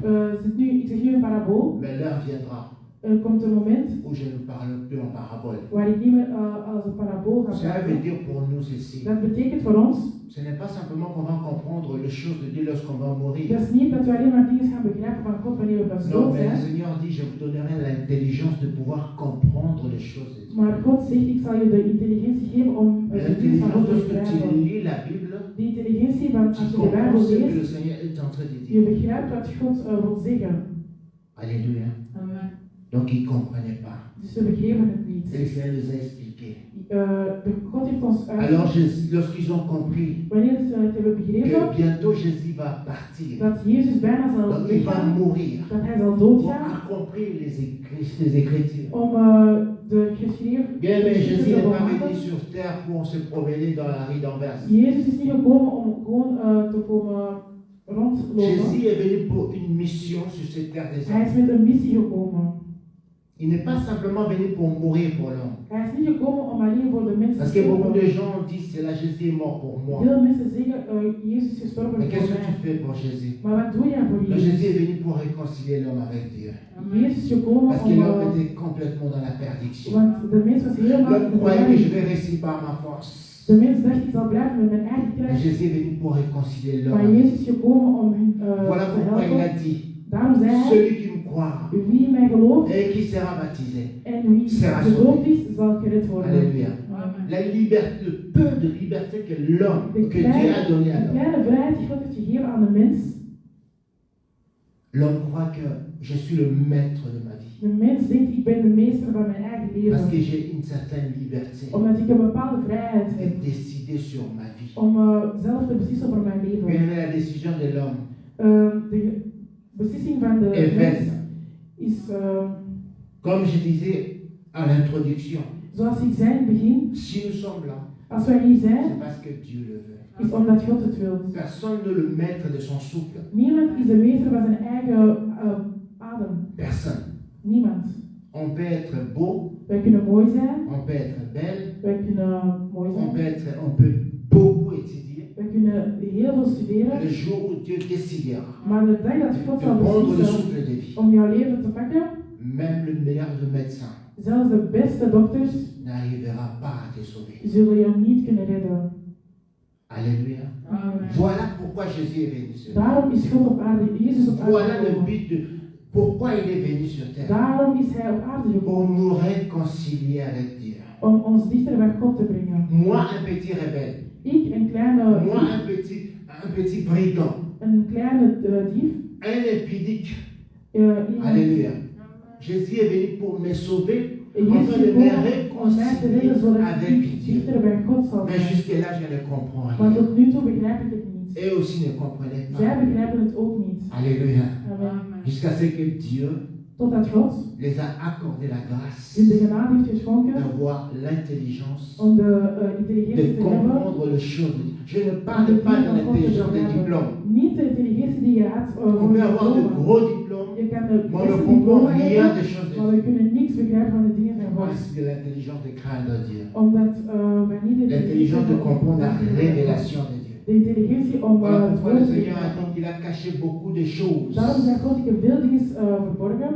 zeg nu een parabool.
Mais l'heure viendra
Er komt een moment
où je ne parle plus en parabole.
waar ik niet meer als een parabool ga
Cela veut
praten.
dire pour nous ceci.
Dat betekent voor ons,
Ce n'est pas simplement qu'on va comprendre les choses de Dieu lorsqu'on va mourir.
dat is niet dat we alleen maar dingen gaan begrijpen van God wanneer we pas
Non,
dood
mais le
zijn.
Seigneur dit, je vous donnerai l'intelligence de pouvoir comprendre les choses de Dieu.
Maar God zegt, ik zal je de intelligentie geven om de dingen van God
L'intelligence,
te
lorsque tu
begrijpen.
lis la Bible,
Die intelligentie van als
tu
je de Bijbel
comprends ce que le
leest,
Seigneur est en train de
je
dire.
begrijpt wat God wil zeggen.
Alléluia.
Amen.
Donc ils ne comprenaient pas.
Dus ze begrepen het
Et
niet.
le Seigneur les a expliqués.
God heeft ons
Alors lorsqu'ils ont compris
wanneer ze het hebben
que
begrepen,
bientôt Jésus va partir,
dat Jezus bijna zal
donc il va
weggaan,
mourir,
dat hij zal
ont
doodgaan,
compris les Écritures.
om de geschreven
Bien, mais Jésus
te
n'est pas
bewaken.
venu sur terre pour se promener dans la rue d'Anvers.
Jezus is niet gekomen om gewoon te komen rondlopen.
Jésus est venu pour une mission sur cette terre des
Hij
hommes.
is met een missie gekomen.
Il n'est pas simplement venu pour mourir pour l'homme.
Hij is niet gekomen om alleen voor de mensen
Parce
te
que beaucoup de
sterven.
gens disent c'est là Jésus est mort pour moi.
Veel mensen zeggen, Jezus is gestorven
Mais qu'est-ce
voor
que tu
mij.
fais pour Jésus?
Maar wat doe jij voor
Le Jésus est
Jezus?
venu pour réconcilier l'homme avec Dieu.
Jezus is gekomen
Parce que
om...
l'homme était complètement dans la perdition.
want de mens was helemaal in
L'homme
de
croyait que je
verwarring.
vais réussir par ma force.
De mens dacht, ik zal blijven met mijn eigen
Mais
kracht.
Jésus est venu pour réconcilier
Maar
l'homme.
Jezus is gekomen om hun
Voilà
te
pourquoi il a
helpen.
dit,
Daarom zei hij,
celui qui me croit
wie in mij gelooft
et qui sera baptisé.
en wie
Sera
gedoopt is, zal gered worden.
Alléluia.
Amen.
La liberté, le peu de liberté que l'homme,
De
que Dieu a donné à
de
l'homme.
kleine vrijheid die God heeft gegeven aan de mens.
L'homme croit que je suis le maître de ma vie.
De mens denkt, ik ben de meester van mijn eigen
Parce que
leven.
j'ai une certaine liberté
Omdat ik een bepaalde vrijheid
de
heb
décider sur ma vie.
om zelf te beslissen over mijn leven.
Bien aimé, la décision de l'homme
De beslissing van de
est
mens
vaine.
is,
Comme je disais à l'introduction,
zoals ik zei in het begin,
si nous sommes là,
als wij hier
c'est
zijn,
parce que Dieu le veut.
is omdat God het wil.
Personne n'est le maître de son souffle.
Niemand is de meester van zijn eigen adem.
Personne.
Niemand.
On peut être beau,
Wij kunnen mooi zijn,
on peut être belle,
wij kunnen mooi zijn,
on peut beaucoup étudier.
wij kunnen heel veel studeren,
Le jour où Dieu décidera
maar de dag dat God
de
zal
prendre le
beslissen
souffle de vie,
om jouw leven te pakken,
même le meilleur de médecin
zelfs de beste dokters
n'arrivera pas à te sauver.
zullen je niet kunnen redden.
Alléluia.
Amen.
Voilà pourquoi Jésus est venu sur terre.
Daarom is God op aarde, Jezus op aarde
Voilà le
gekomen.
but de pourquoi il est venu sur terre.
Daarom is hij op aarde
Pour
gekomen,
nous réconcilier avec Dieu.
om ons dichter bij God te brengen.
Moi, un petit rebelle.
Ik, een kleine
Moi,
dief,
un petit brigand.
een kleine dief,
Un épidique.
iemand.
Alléluia. Jésus est venu pour me sauver,
Jezus
afin
is
de me
gekomen om mij te redden,
réconcilier
zodat
avec
ik
Dieu.
dichter bij God zal
Mais
zijn.
jusque-là, je ne comprends
Maar
rien.
tot nu toe begrijp ik het niet.
Et aussi ne comprenaient
Zij
pas.
begrijpen het ook niet.
Alléluia.
Amen.
Jusqu'à ce que Dieu
Totdat God
les a accordé la grâce
hun de genade heeft geschonken
d'avoir l'intelligence
om de
de
intelligentie te hebben.
comprendre les choses. Je ne
om
parle
de
pas de
dingen van God te
l'intelligence des
begrijpen.
diplômes.
Niet de intelligentie die je had
On
voor
peut
je
avoir de
diploma.
gros diplômes,
Je kan de
mais on ne
beste
comprend
diploma
rien
hebben,
des choses de
maar we
Dieu.
kunnen niks begrijpen van de dingen van God.
Parce que l'intelligence de craindre Dieu.
Omdat wij niet de
L'intelligence de comprendre la
hebben.
révélation de Dieu.
De intelligentie om
Voilà
het
pourquoi
woord
le
te
Seigneur a
begrijpen.
dit qu'il a caché beaucoup de choses
Daarom zei God, ik heb veel dingen verborgen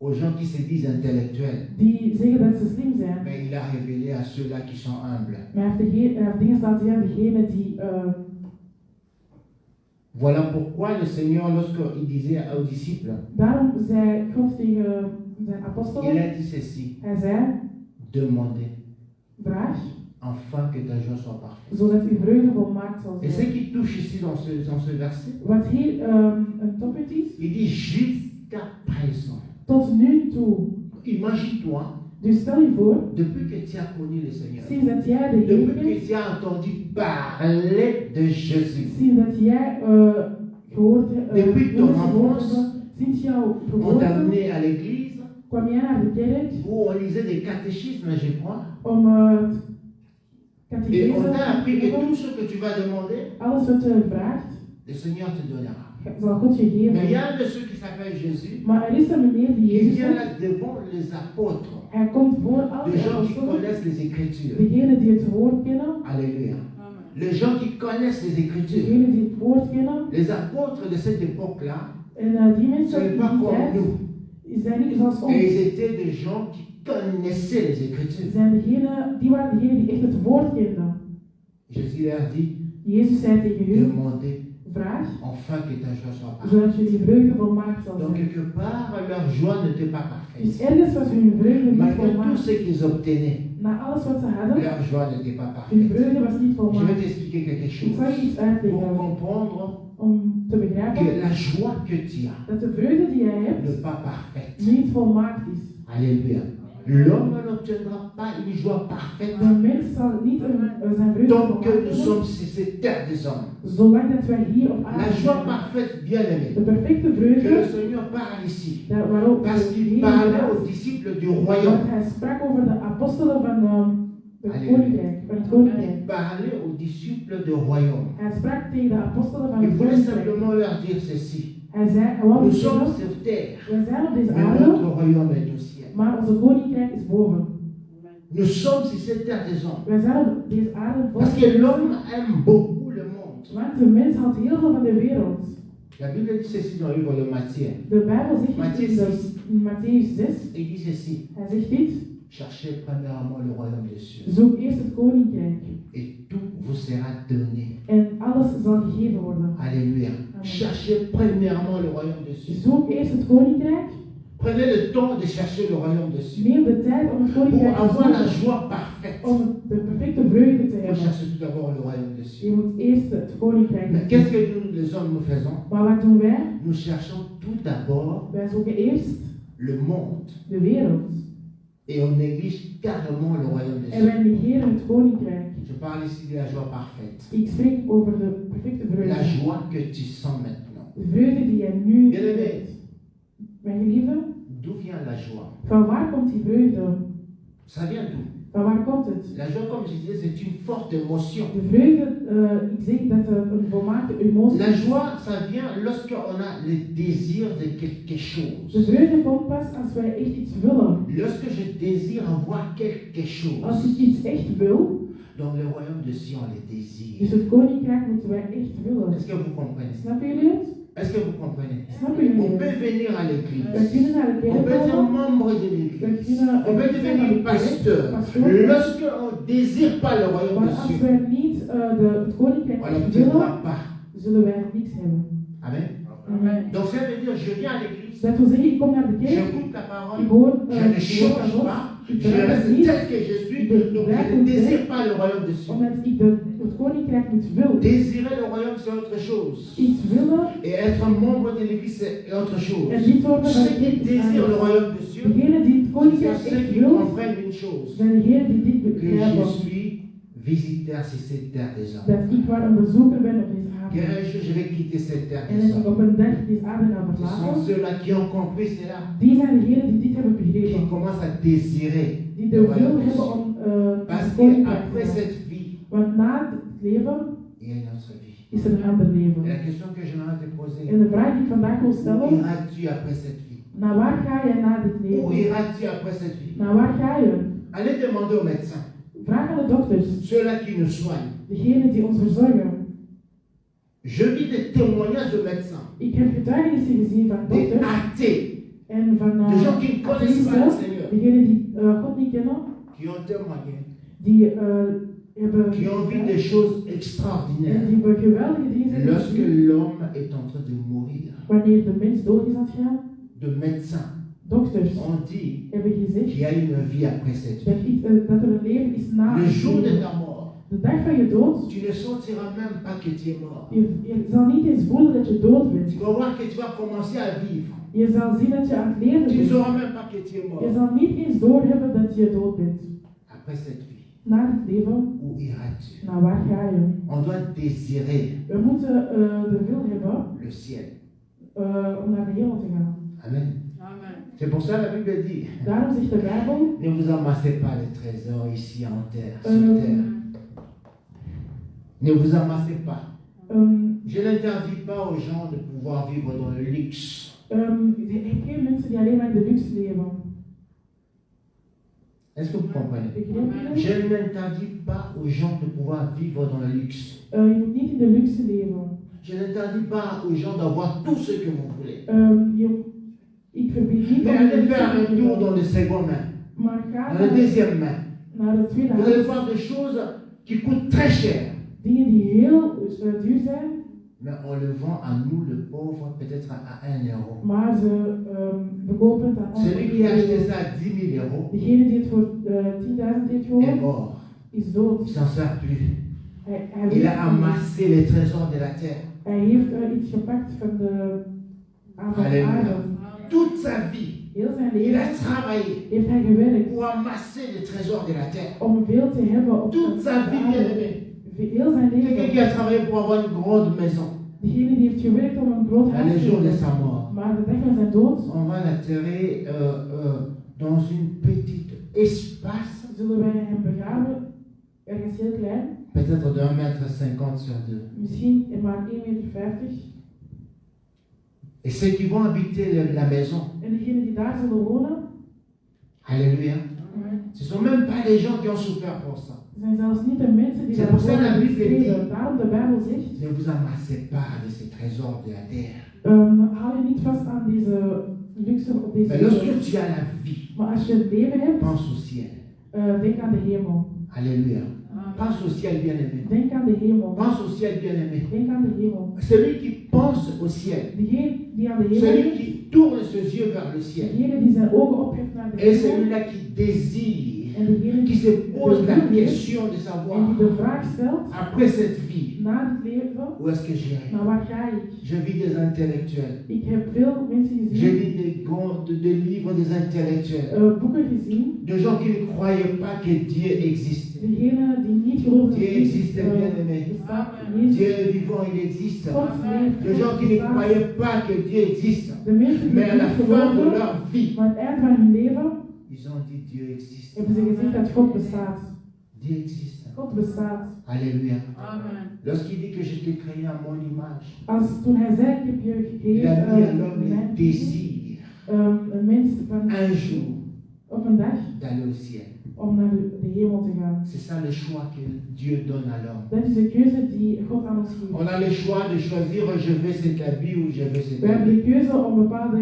aux gens qui se disent intellectuels.
die zeggen dat ze slim zijn.
Mais il a révélé à ceux-là qui sont humbles.
Maar hij heeft dingen laten zien aan degenen die...
Voilà pourquoi le Seigneur, lorsqu'il disait aux disciples,
Daarom zei God tegen zijn
il
apostelen,
a dit ceci,
hij zei,
demandez,
vraag,
afin que ta joie soit parfaite.
zodat uw vreugde volmaakt zal
Et ce
zijn.
qui touche ici dans ce verset,
Wat hier een toppunt is,
il dit jusqu'à présent.
tot nu toe.
Imagine-toi,
Dus stel je voor,
depuis que tu as connu le Seigneur,
sinds dat jij de Heer
depuis
kent,
que tu as entendu parler de Jésus,
sinds dat jij gehoord
Depuis ton
mensen gehoord
enfance,
hebben, sinds jouw
on t'a
geboorte,
amené à l'église,
kwam jij naar de kerk
où on lisait des catéchismes, je crois,
om
et on t'a
catechese
appris
te
que
hebben.
tout ce que tu vas demander,
Alles wat je vraagt,
le Seigneur te donnera.
zal God je
Mais il y
geven.
a un de ceux qui s'appelle Jésus,
Maar er is een meneer die
qui
Jezus
vient
is.
là devant les apôtres,
Hij komt voor al
les
die
gens qui
apostelen,
connaissent les Écritures.
degenen die het woord kennen,
Alléluia. Les gens qui connaissent les Écritures.
degenen die het woord kennen.
Les apôtres de cette époque-là,
En die
ce
mensen
n'est
die
pas comme
tijd,
nous.
zijn niet zoals
Et
ons.
ils étaient des gens qui connaissaient les Écritures.
Die waren degenen die echt het woord kenden.
Jésus leur dit,
Jezus zei tegen u,
demandez
vraag,
enfin que ta joie soit parfaite.
zodat jullie vreugde volmaakt zal
Donc
zijn.
quelque part, leur joie n'était pas parfaite.
Dus ergens was hun vreugde niet
Malgré tout
volmaakt.
ce qu'ils obtenaient,
Na alles wat ze hadden,
leur joie n'était pas
hun
parfaite.
vreugde was niet
Je vais
volmaakt.
t'expliquer quelque
Ik zal je
chose
iets
pour
uitleggen
comprendre
om te begrijpen
que la joie que tu as
dat de vreugde die jij hebt
n'est pas parfaite.
niet volmaakt is.
Alléluia. L'homme n'obtiendra pas une joie parfaite
De mens zal niet zijn vreugde
tant
volmaakt
que nous
hebben,
sommes sur cette terre des hommes.
zolang dat wij hier op
La
aarde
joie
zijn.
parfaite, bien aimée,
De perfecte
que le
vreugde,
Seigneur parle ici.
waarop
Parce qu'il parlait aux disciples du royaume.
Want hij sprak over de apostelen van het
Alléluia.
koninkrijk. Van het koninkrijk.
Il parlait aux disciples du royaume.
Hij sprak tegen de apostelen van
Il
het
voulait
koninkrijk.
simplement leur dire ceci.
Hij zei, hij wou
Nous
dus
sommes
zeggen,
sur terre,
we zijn op deze
mais
aarde,
notre royaume est au ciel.
Maar onze koninkrijk is boven.
Nous sommes sur cette terre des hommes.
Wij zijn op deze aarde
Parce
boven.
que l'homme aime beaucoup le monde.
Want de mens houdt heel veel van de wereld.
La Bible dit ceci dans le livre de Matthieu.
De Bijbel zegt
Matthieu
in Matthäus 6,
Il dit ceci.
hij zegt dit,
Cherchez premièrement le royaume des cieux.
zoek eerst het koninkrijk
Et tout vous sera donné.
en alles zal gegeven worden.
Alléluia. Cherchez premièrement le royaume des cieux.
Zoek eerst het koninkrijk,
Prenez le temps de chercher le royaume des cieux.
neem de tijd om het
Pour
koninkrijk te
avoir la
zoeken,
joie parfaite.
om de perfecte vreugde te
Il faut
hebben.
chercher tout d'abord le royaume des cieux.
Je moet eerst het koninkrijk
Mais qu'est-ce
zoeken.
que nous, les hommes, nous faisons?
Maar wat doen wij?
Nous cherchons tout d'abord
Wij zoeken eerst
le monde
de wereld
et on néglige carrément le royaume des
en
cieux.
wij negeren het koninkrijk.
Je parle ici de la joie parfaite.
Ik spreek over de perfecte
La
vreugde.
joie que tu sens maintenant.
De vreugde die jij nu
Bien-aimé.
hebt. Mijn geliefde,
D'où vient la joie?
van waar komt die vreugde?
Ça vient d'où?
Van waar komt het?
La joie, comme je disais, c'est une forte émotion.
De vreugde, ik zeg dat het een volmaakte emotie
La
is.
joie, ça vient lorsqu'on a le désir de quelque
De
chose.
vreugde komt pas als wij echt iets willen.
Lorsque je désire avoir quelque
Als
chose,
ik iets echt wil,
dans le royaume de Sion, on les désire.
dus het koninkrijk moeten wij echt willen.
Est-ce que vous comprenez?
Snappen jullie het?
Est-ce que vous comprenez?
Snappen jullie
On
het?
peut venir à
Wij
l'église.
kunnen naar de
On
kerk
peut être
komen.
membre de
Wij
l'église.
kunnen
On peut devenir pasteur. Lorsqu'on ne désire pas le royaume
Maar
de
als
Dieu,
wij niet het koninkrijk
on
echt
n'obtiendra
willen,
pas.
zullen wij niks hebben.
Amen.
Amen.
Donc ça veut dire, je viens à l'église,
Dat wil zeggen, ik kom naar de kerk,
j'écoute la
ik
parole,
hoor
je ne
het woord van
change
God,
pas,
ik
je
verander
reste
niet,
tel que je suis, donc je ne désire pas le royaume de Dieu.
omdat ik het koninkrijk niet wil.
Désirer le royaume, c'est autre chose.
Iets willen
Et être membre de l'église, c'est autre chose.
en niet worden van
Ceux
de
qui
kerk is
désirent le
anders.
royaume de Dieu,
Degenen die het
c'est
koninkrijk
ceux
echt
qui
wil,
comprennent une chose,
zijn degenen die dit
que je
begrijpen.
suis visiteur sur cette terre des hommes.
Dat ik maar een bezoeker ben op deze aarde.
Qu'un jour, je vais quitter cette terre
En
des
dat ik
hommes.
op een dag deze aarde ga
Ce sont
verlaten.
ceux-là qui ont compris cela,
Die zijn degenen die dit hebben
qui
begrepen.
commencent à désirer
Die
le
de wil
royaume de
hebben
Dieu.
om
Parce
het koninkrijk te
qu'après
zijn.
cette vie,
Want na het leven
il y a une autre vie.
is er een ander
Et
leven.
la question que j'aimerais te poser,
En de vraag die ik vandaag wil
où
stellen,
iras-tu après cette vie?
naar waar ga je na dit
Où
leven?
iras-tu après cette vie?
Naar waar ga je?
Allez demander aux médecins,
Vraag aan de dokters,
ceux-là qui nous soignent.
degenen die ons verzorgen.
Je vis des témoignages de médecins,
Ik heb getuigenissen gezien van
des
dokters
athées,
en van
des gens qui ne connaissent pas le
atheïsten,
Seigneur,
degenen die God niet kennen,
qui ont témoigné,
die hebben
qui ont vu des choses
en
extraordinaires.
die hebben geweldige dingen zijn
Lorsque
gezien.
l'homme est en train de mourir,
Wanneer de mens dood is aan het gaan,
de médecins
dokters
ont dit
hebben gezegd
qu'il y a une vie après cette vie.
dat er een leven is na
Le
het
jour de
leven.
ta mort,
De dag van je dood,
tu ne sentiras même pas que tu es mort.
je zal niet eens voelen dat je dood bent.
Tu vas voir que tu vas commencer à vivre.
Je zal zien dat je aan het leven
Tu ne
bent.
sauras même pas que tu es
Je
mort.
zal niet eens doorhebben dat je dood bent.
Après cette vie,
Na het leven,
où iras-tu?
naar waar ga je?
On doit désirer
We moeten de wil hebben
le ciel.
om naar de hemel te gaan.
Amen.
Amen.
C'est pour ça que la Bible dit,
Daarom zegt de Bijbel,
ne vous amassez pas les trésors ici en terre, sur terre. Ne vous amassez pas. Je n'interdis pas aux gens de pouvoir vivre dans le luxe.
ik ken mensen die alleen maar in de luxe leven.
Est-ce que vous comprenez?
Begrijp je dat?
Je n'interdis pas aux gens de pouvoir vivre dans le luxe.
Je moet niet in de luxe leven.
Je n'interdis pas aux gens d'avoir tout ce que vous voulez.
Ik verbied niet
Mais
om in de
allez
luxe
faire
te
un tour
leven.
dans le second main,
Maar ga
dans le deuxième main.
naar de tweede
Vous allez
hand.
voir des choses qui coûtent très cher.
Dingen die heel duur zijn,
Mais on le vend à nous, le pauvre, peut-être à 1 euro.
maar ze verkopen het aan ons.
Celui qui a acheté ça à 10 000 euros
Degene die het voor 10.000 heeft
est
gehoord,
mort.
is
Il
dood.
s'en sert plus.
Hij
Il
weet
a
het niet.
amassé les trésors de la terre.
Hij heeft iets gepakt van de
Halleluja.
aarde.
Toute sa vie,
Heel zijn
il a
leven
travaillé
heeft hij gewerkt
pour amasser les trésors de la terre.
om veel te hebben op
Toute
de
sa vie, bien
aarde.
aimé.
Heel zijn
Quelqu'un qui
leven.
a travaillé pour avoir une grande maison.
Degene die heeft gewerkt om een groot
À
huis
le
te
jour de
hebben.
sa mort,
Maar de dag van zijn dood
on va l'enterrer dans une petite espace,
zullen wij hem begraven, ergens heel klein,
peut-être de 1,50 m sur 2.
misschien maar 1,50 meter.
Et ceux qui vont habiter la maison,
En degenen die daar zullen wonen,
Alléluia.
Amen.
Ce ne sont même pas les gens qui ont souffert pour ça.
Het zijn zelfs niet de mensen die
C'est pour ça
daarvoor
la
hebben
Bible dit.
gestreden. Daarom de Bijbel zegt,
Ne vous amassez pas de ces trésors de la terre.
hou je niet vast aan deze luxe op deze
Mais lorsque
wereld.
tu as la vie,
Maar als je het leven hebt,
pense au ciel.
denk aan de hemel.
Alléluia. Pense au ciel, bien-aimé.
Denk aan de hemel.
Pense au ciel, bien-aimé.
Denk aan de hemel.
Celui qui pense au ciel,
Degene die aan de hemel
celui
denkt,
qui tourne ses yeux vers le ciel,
degene die zijn ogen opheft naar de
et
hemel,
celui-là qui désire,
en degene
qui se pose la
die
question de
en
savoir,
die de vraag stelt,
après cette vie,
na dit leven,
où est-ce que j'irai?
naar waar ga ik?
Je vis des intellectuels.
Ik heb veel mensen
J'ai
gezien,
lu des livres des intellectuels.
boeken gezien,
De gens qui ne croyaient pas que Dieu existait.
degene die niet geloven dat
Dieu
Jezus
existe, bien-aimé.
bestaat.
Dieu
Jezus,
est vivant, il existe.
God leeft,
De gens
God
qui ne
bestaat.
croyaient pas que Dieu existe.
De mensen die
Mais à la
niet
fin de
geloven,
leur vie,
maar aan het eind van hun leven
ils ont dit Dieu existe.
hebben ze gezien dat God bestaat.
Dieu existe.
God bestaat.
Alléluia.
Amen.
Lorsqu'il dit que je t'ai créé à mon image,
Toen hij zei, ik heb je
il a mis à
gecreëerd,
l'homme le
mijn
désir
een mens van
un jour
op een dag
d'aller au ciel.
om naar de hemel te gaan.
C'est ça le choix que Dieu donne à l'homme.
Dat is de keuze die God aan ons geeft.
On a le choix de choisir je veux cet habit ou je veux cet
We hebben
habit.
de keuze om bepaalde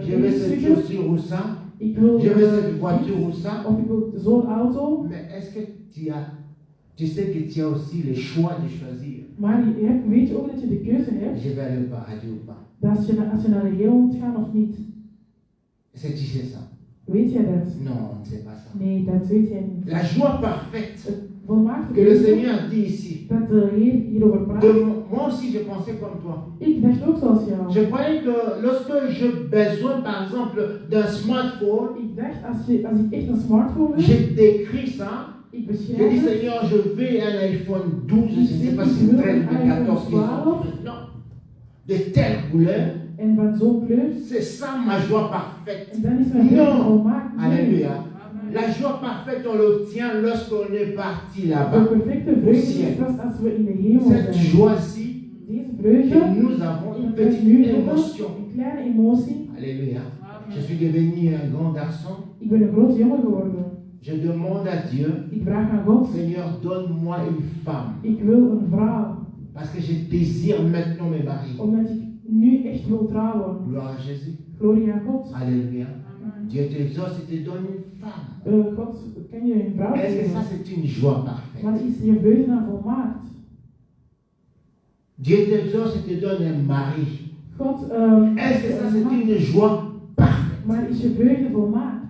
Je veux cette
kledingstukken.
chaussure ou ça.
Ik wil
Je veux cette voiture ou ça.
of ik wil zo'n auto.
Mais est-ce que tu sais que tu as aussi le choix de choisir?
Maar weet je ook dat je de keuze hebt
Je vais aller au paradis ou pas.
dat als je naar de hemel moet gaan of niet.
Est-ce que tu sais ça?
Weet jij dat?
Non, on ne sait pas ça.
Nee, dat weet jij niet.
La joie parfaite
Het volmaakte
que le
keuze
Seigneur dit ici.
dat de Heer hierover praat.
Moi aussi, je pensais comme toi.
Ik dacht ook zoals jou.
Je croyais que lorsque j'ai besoin, par exemple, d'un smartphone,
Ik dacht, als ik echt een smartphone wil,
je décris ça.
ik
Je
beschrijf
dis,
het.
Seigneur, je veux un iPhone 12, je ne sais pas si 13 ou 14 qui sont maintenant, de telle couleur.
En van zo'n kleur.
C'est ça ma joie parfaite.
En dan is mijn vreugde
Non.
volmaakt. Nee.
Alléluia. La joie parfaite, on l'obtient lorsqu'on est parti
De
là-bas.
perfecte vreugde is pas als we in de hemel
Cette
zijn.
joie-ci,
Deze
que
vreugde,
nous avons une
dat wij
petite
nu hebben,
émotion.
een kleine emotie.
Alléluia. Je suis devenu un grand garçon.
Ik ben een groot jongen geworden.
Je demande à Dieu,
Ik vraag aan God,
Seigneur, donne-moi une femme.
ik wil een vrouw.
Parce que je désire maintenant me marier.
Omdat ik nu echt wil trouwen.
Gloire à Jésus.
Glorie aan God.
Alléluia. Dieu t'exauce et te donne une femme.
God, kan je een vrouw
Est-ce que ça
geven?
c'est une joie parfaite?
Maar is je vreugde dan volmaakt?
Dieu t'exauce et te donne un mari.
God,
Est-ce que ça c'est une joie parfaite?
maar is je vreugde volmaakt?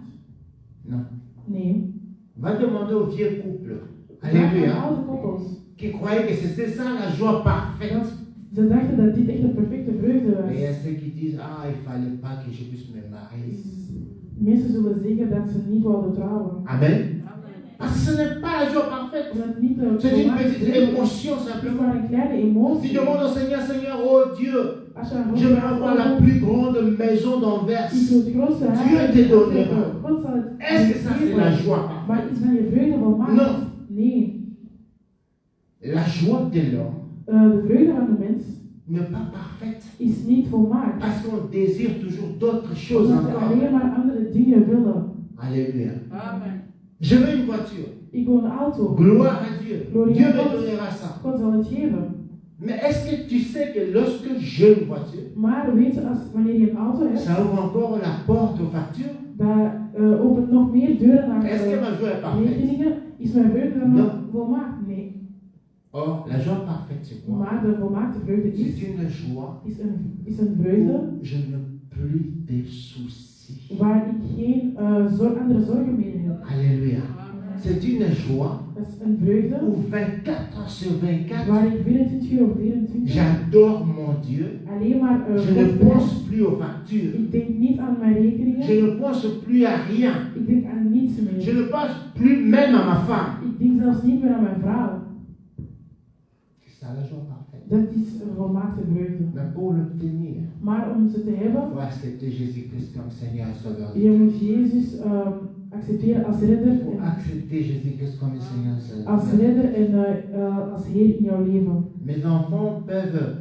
Non.
Nee.
Va demander aux vieux couples.
Vraag aan
Alléluia.
oude koppels.
Qui croyaient que c'était ça la joie parfaite.
Ze dachten dat dit echt de perfecte vreugde
Mais il y a
was.
ceux qui disent, ah, il ne fallait pas que je puisse me marier.
Mensen zullen zeggen dat ze niet wilden trouwen.
Amen. Parce que ce n'est pas la joie parfaite.
Omdat het niet de
C'est une
volmaakte
petite
vreugde is.
émotion
Het is
simplement.
maar een kleine
Tu
emotie.
demandes au Seigneur, Seigneur, oh Dieu,
Als je aan God
je veux
vraagt,
avoir la
God,
plus grande maison
ik
d'Anvers.
wil het grootste
Dieu
huis
te
hebben.
donnera.
God zal het
Est-ce que ça c'est la
geven.
joie parfaite?
Maar is van je vreugde volmaakt?
Non.
Nee.
La joie de l'homme
De vreugde van de mens
n'est pas parfaite.
is niet volmaakt.
Parce qu'on désire toujours d'autres choses
Omdat we
encore.
alleen maar andere dingen willen.
Alléluia.
Amen.
Je veux une voiture.
Ik wil een auto.
Gloire à Dieu.
Glorie
Dieu
à
me
God.
donnera ça.
God zal het geven.
Mais est-ce que tu sais que lorsque j'ai une voiture,
Maar weet je, wanneer je een auto hebt,
ça ouvre encore la porte aux factures?
dat opent nog meer deuren naar
Est-ce que ma joie est parfaite?
rekeningen. Is mijn vreugde dan
Non.
nog volmaakt? Nee.
Or, la joie parfaite, c'est quoi?
Maar de volmaakte vreugde
C'est
is
une joie
is een vreugde
où je n'ai plus de soucis.
waar ik geen andere zorgen meer heb.
Alléluia. C'est une joie
Dat is een vreugde
où 24 heures sur 24,
waar ik 24 uur op 24
j'adore mon Dieu.
alleen maar
Je ne
God
pense
ben.
plus aux factures.
Ik denk niet aan mijn rekeningen.
Je ne pense plus à rien.
Ik denk aan niets
Je
meer.
ne pense plus même à ma femme.
Ik denk zelfs niet meer aan mijn vrouw.
C'est ça la joie parfaite.
Dat is een volmaakte vreugde.
Mais pour l'obtenir,
Maar om ze te hebben,
il faut accepter Jésus-Christ comme Seigneur et Sauveur.
je moet Jezus accepteren als redder,
Il faut accepter Jésus-Christ comme Seigneur et
als
Sauveur.
redder en als Heer in jouw leven.
Mes enfants peuvent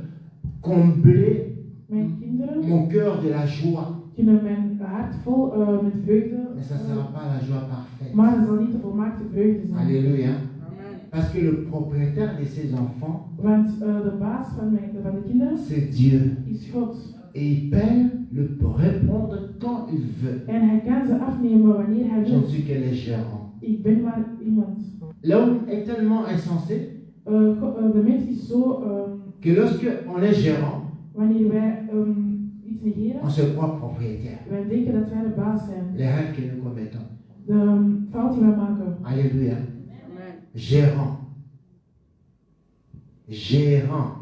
combler
Mijn kinderen
mon cœur de la joie.
kunnen mijn hart vol met vreugde,
Mais ça ne sera pas la joie parfaite.
maar het zal niet de volmaakte vreugde zijn.
Alléluia.
Amen.
Parce que le propriétaire de ses enfants,
Want de baas van de kinderen
c'est Dieu.
is God.
Et il peut le répondre quand il veut.
En hij kan ze afnemen wanneer hij
Je
wil.
ne suis que le gérant.
Ik ben maar iemand.
L'homme est tellement insensé
De mens is zo,
que lorsque on est gérant,
wanneer wij iets negeren,
on se croit propriétaire.
wij denken dat wij de baas zijn.
Les rêves que nous commettons.
De fout die wij maken.
Alléluia.
Amen.
Gérant. Gérant.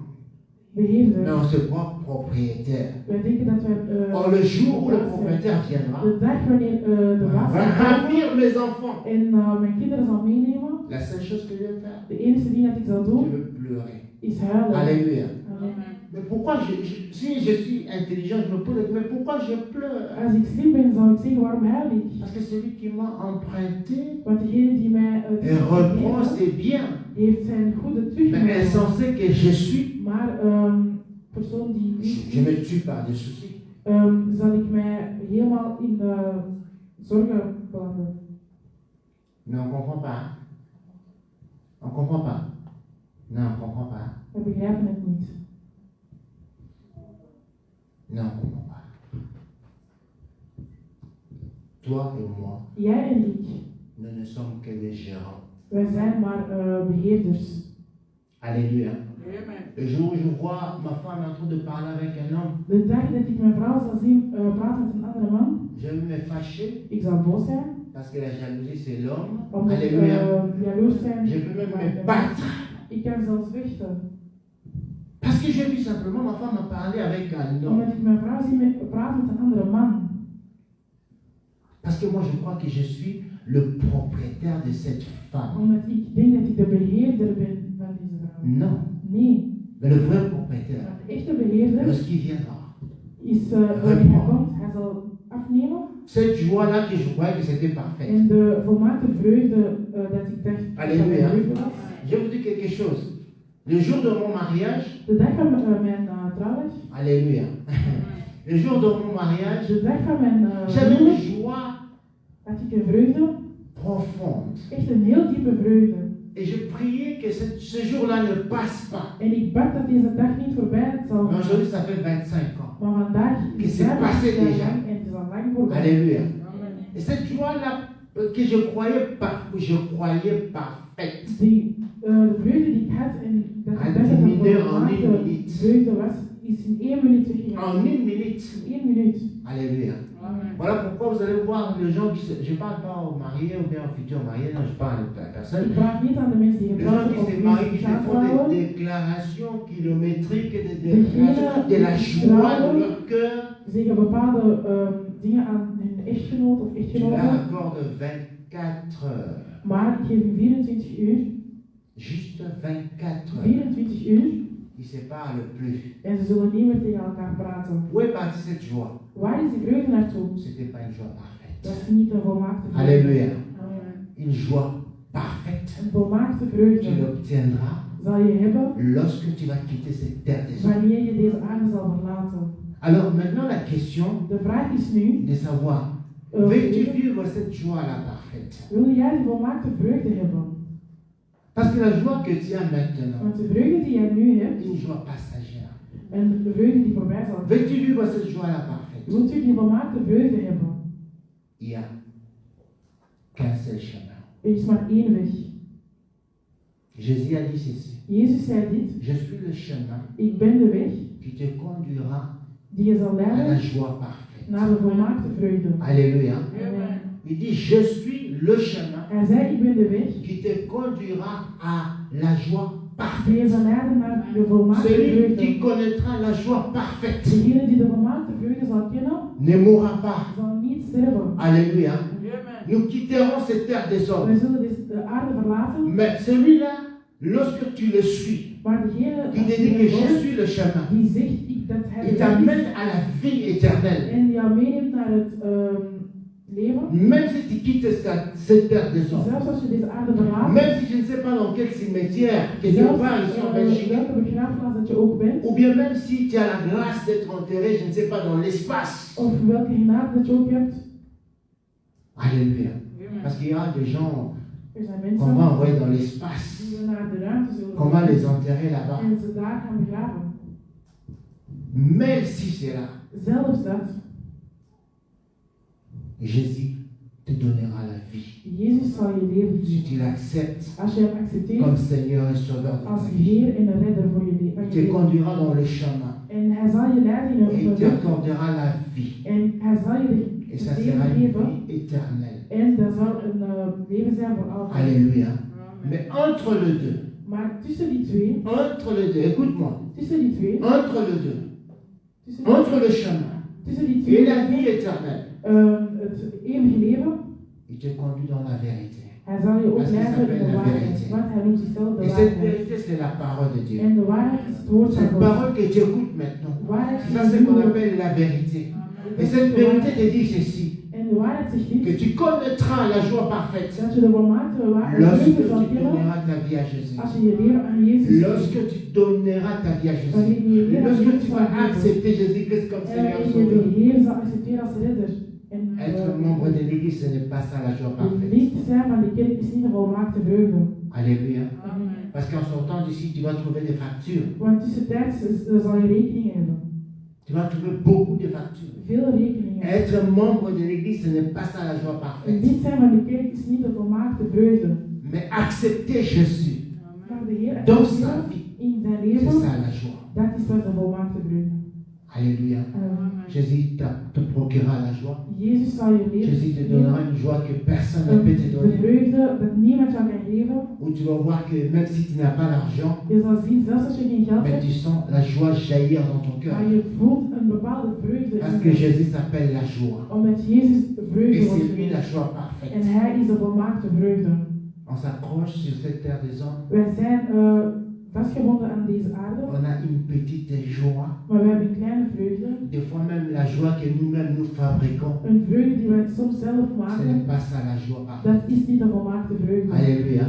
Beheerder.
Mais on se croit propriétaire.
Wij denken dat wij
Or, le jour où le
baas zijn.
propriétaire viendra,
De dag wanneer de baas
va
zal komen
ravir mes enfants.
en mijn kinderen zal meenemen,
La seule chose que je vais faire,
de enige ding dat ik zal
je
doen,
vais pleurer.
is huilen.
Alléluia.
Amen.
Mais pourquoi si je suis intelligent, je me pose, mais pourquoi je pleure?
Als ik slim ben, zou ik zeggen waarom huil ik?
Parce que celui qui m'a emprunté
Want degene die mij
et reprend ses biens.
heeft zijn goede
Mais
teruggenomen.
insensé que je suis,
Maar persoon die
je me tue par des soucis.
zal ik mij helemaal in de zorgen belanden.
Mais on ne comprend pas. Hein? On ne comprend pas. Non, on ne comprend pas.
We begrijpen het niet.
Non, on ne comprend pas. Toi et moi,
Jij en ik,
nous ne sommes que des gérants.
wij zijn maar beheerders.
Alléluia.
Amen.
Le jour où je vois ma femme en train de parler avec un homme,
De dag dat ik mijn vrouw zal zien praten met een andere man,
je vais me fâcher
ik zal boos zijn.
parce que la jalousie c'est l'homme.
Omdat
Alléluia.
jaloers zijn.
Je peux même me battre
Ik kan zelfs vechten.
parce que j'ai vu simplement ma femme parler avec un homme.
Omdat ik mijn vrouw zie praten met een andere man.
Parce que moi je crois que je suis le propriétaire de cette femme.
Omdat ik denk dat ik de beheerder ben van deze vrouw.
Non,
Nee,
mais le vrai propriétaire,
maar de echte beheerder
lorsqu'il viendra,
is wanneer hij komt, hij zal afnemen.
cette joie-là que je croyais que c'était parfait.
En de volmaakte vreugde dat ik dacht dat
Alléluia.
mijn vreugde was.
Je vous dis quelque chose. Le jour de mon mariage,
De dag van mijn trouwdag,
alléluia. Le jour de mon mariage,
de dag van mijn
j'avais une
huwelijk,
joie
had ik een vreugde,
profonde.
echt een heel diepe vreugde.
Et je priais que ce jour-là ne passe pas.
En ik bad dat deze dag niet voorbij zal
Mais
gaan.
aujourd'hui, ça fait 25 ans.
Maar vandaag
Que
is
c'est
het
passé
jaar
déjà.
lang en het is al lang voorbij.
Alléluia.
Amen.
Et cette joie-là que je croyais parfaite,
De vreugde die ik had en dat ik
A
dacht dat het
diminué
een
en
volmaakte
une minute.
vreugde was, is in 1 minuut weggegaan.
en 1 minute.
In 1 minuut.
Alléluia.
Amen.
Voilà pourquoi vous allez voir les gens qui se... Je ne parle pas aux mariés ou bien aux futurs mariés, non, je parle à la personne.
Ik praat niet aan de mensen die
Les gens
getrouwd
qui
of
se
mensen
marient,
die
qui
gaan
te font
trouwen.
des déclarations kilométriques, des
Degene
déclarations de la
die
joie de
trouwen,
leur cœur.
zeggen bepaalde dingen aan hun echtgenoot of
Tu leur
echtgenote.
accordes 24 heures.
Maar ik geef hem 24 uur.
Juste 24 heures.
24 uur.
Ils se parlent plus.
En ze zullen niet meer tegen elkaar praten.
Où est partie cette joie?
Waar is die vreugde naartoe?
C'était pas une joie parfaite.
Dat is niet een volmaakte vreugde.
Alléluia.
Amen.
Une joie parfaite.
Een volmaakte
Tu
vreugde
l'obtiendras
zal je hebben
lorsque tu vas quitter cette terre des hommes.
wanneer je deze aarde zal verlaten.
Alors maintenant la question
De vraag is nu,
de savoir, veux-tu vivre cette joie-là parfaite?
wil jij die volmaakte vreugde hebben?
Parce que la joie que tu as maintenant,
Want de vreugde die jij nu hebt,
une joie passagère.
en de vreugde die voorbij zal gaan,
Veux-tu vivre cette joie-là parfaite?
wilt u die volmaakte vreugde hebben?
Il y a qu'un seul chemin.
Er is maar één weg.
Jésus a dit ceci.
Jezus zei dit,
Je suis le chemin
ik ben de weg
qui te conduira
die je zal
à la
leiden
joie parfaite.
naar de volmaakte vreugde.
Alléluia.
Amen.
Il dit, je suis le chemin
Hij zei, ik ben de weg
qui te conduira à la joie parfaite.
die je zal leiden naar de volmaakte
Celui qui
vreugde.
connaîtra la joie parfaite
Degene die de volmaakte vreugde zal kennen,
ne mourra pas.
zal niet sterven.
Alléluia.
Amen.
Nous quitterons cette terre des
Wij
hommes.
zullen de aarde verlaten,
Mais celui-là, lorsque tu le suis,
maar degene
qui te dit que je suis le chemin,
die zegt dat hij
il
de weg is
t'amène à la vie éternelle.
en jou meeneemt naar het leven.
Même si tu quittes cette terre des hommes.
Zelfs als je deze aarde verlaat.
Même si je ne sais pas dans quel cimetière que tu
Zelfs
vas ici en Belgique.
welke begraafplaats dat je ook bent.
Ou bien même si tu as la grâce d'être enterré, je ne sais pas, dans l'espace.
Of welke genade dat je ook hebt.
Alléluia. Parce qu'il y a des gens
Er zijn
qu'on
mensen
va envoyer dans l'espace.
die we naar de ruimte zullen
Qu'on va
brengen.
les enterrer là-bas.
En ze daar gaan begraven.
Même si c'est là,
Zelfs dat.
Jésus te donnera la vie.
Jezus zal je leven
Si
geven.
tu l'acceptes
Als je hem accepteert
comme Seigneur et Sauveur de
als
ta vie.
Heer en een redder voor je
Il
leven.
te conduira dans le chemin.
En hij zal je leiden in
Et il
een weg.
t'accordera la vie.
En hij zal je
Et
de
ça
leven
sera une
geven.
vie éternelle.
En dat zal een leven zijn voor altijd.
Alléluia. Mais entre les deux,
Maar tussen die twee,
écoute-moi,
tussen die twee,
entre les deux,
tussen
entre le chemin
die
et
twee,
la vie éternelle,
het eeuwige leven,
il te conduit dans la vérité.
hij zal je ook
Parce qu'il
leiden in
s'appelle
de
la
waarheid.
vérité.
Want hij noemt zichzelf de
Et cette
waarheid.
vérité, c'est la parole de Dieu.
En de waarheid is het woord van
Cette
God.
parole que tu écoutes maintenant,
Waarheid
ça c'est ce qu'on appelle la vérité. Et cette vérité te dit ceci,
En de waarheid zegt
que
dit,
tu connaîtras la joie parfaite
dat je de volmaakte waarheid
lorsque
leven zal
tu
kennen
donneras ta vie à Jésus.
als je je leven aan Jezus geeft.
Lorsque tu donneras ta vie à Jésus. Lorsque tu vas accepter Jésus-Christ comme Seigneur
En
et
je de
Sauveur.
Heer zal accepteren als redder. En
Être membre de l'Église, ce n'est pas ça la joie
het
parfaite.
lid zijn van de kerk is niet de volmaakte vreugde.
Alléluia. Parce qu'en sortant d'ici, tu vas trouver des factures.
Want tussentijds zal je rekeningen hebben.
Tu vas trouver beaucoup de factures.
Veel rekeningen.
Être membre de l'Église, ce n'est pas ça la joie
En
parfaite.
dit zijn van de kerk is niet de volmaakte vreugde.
Mais accepter Jésus
Maar de Heer
dans sa
accepteren
vie,
in zijn
c'est
leven,
ça la joie.
dat is wat de volmaakte vreugde.
Alléluia. Jésus te procurera la joie.
Jezus zal je leven
Jésus te donnera une joie que personne ne peut te
de
donner.
vreugde dat niemand jou kan geven.
Où tu vas voir que même si tu n'as pas l'argent,
Je zal zien, zelfs als je geen geld
mais
hebt,
tu sens la joie jaillir dans ton cœur.
maar je voelt een bepaalde vreugde
Parce
in
que
je.
Jésus s'appelle la joie.
Omdat Jezus vreugde
Et
wordt
c'est lui la
genoemd.
joie
En
parfaite.
hij is de volmaakte vreugde.
On s'accroche sur cette terre des hommes.
Wij zijn vastgebonden aan deze aarde,
On a une petite joie.
maar we hebben een kleine vreugde.
Des fois même la joie que nous-mêmes nous fabriquons.
Een vreugde die wij soms zelf
Ce
maken,
n'est pas ça la joie parfaite.
dat is niet de volmaakte vreugde.
Alléluia.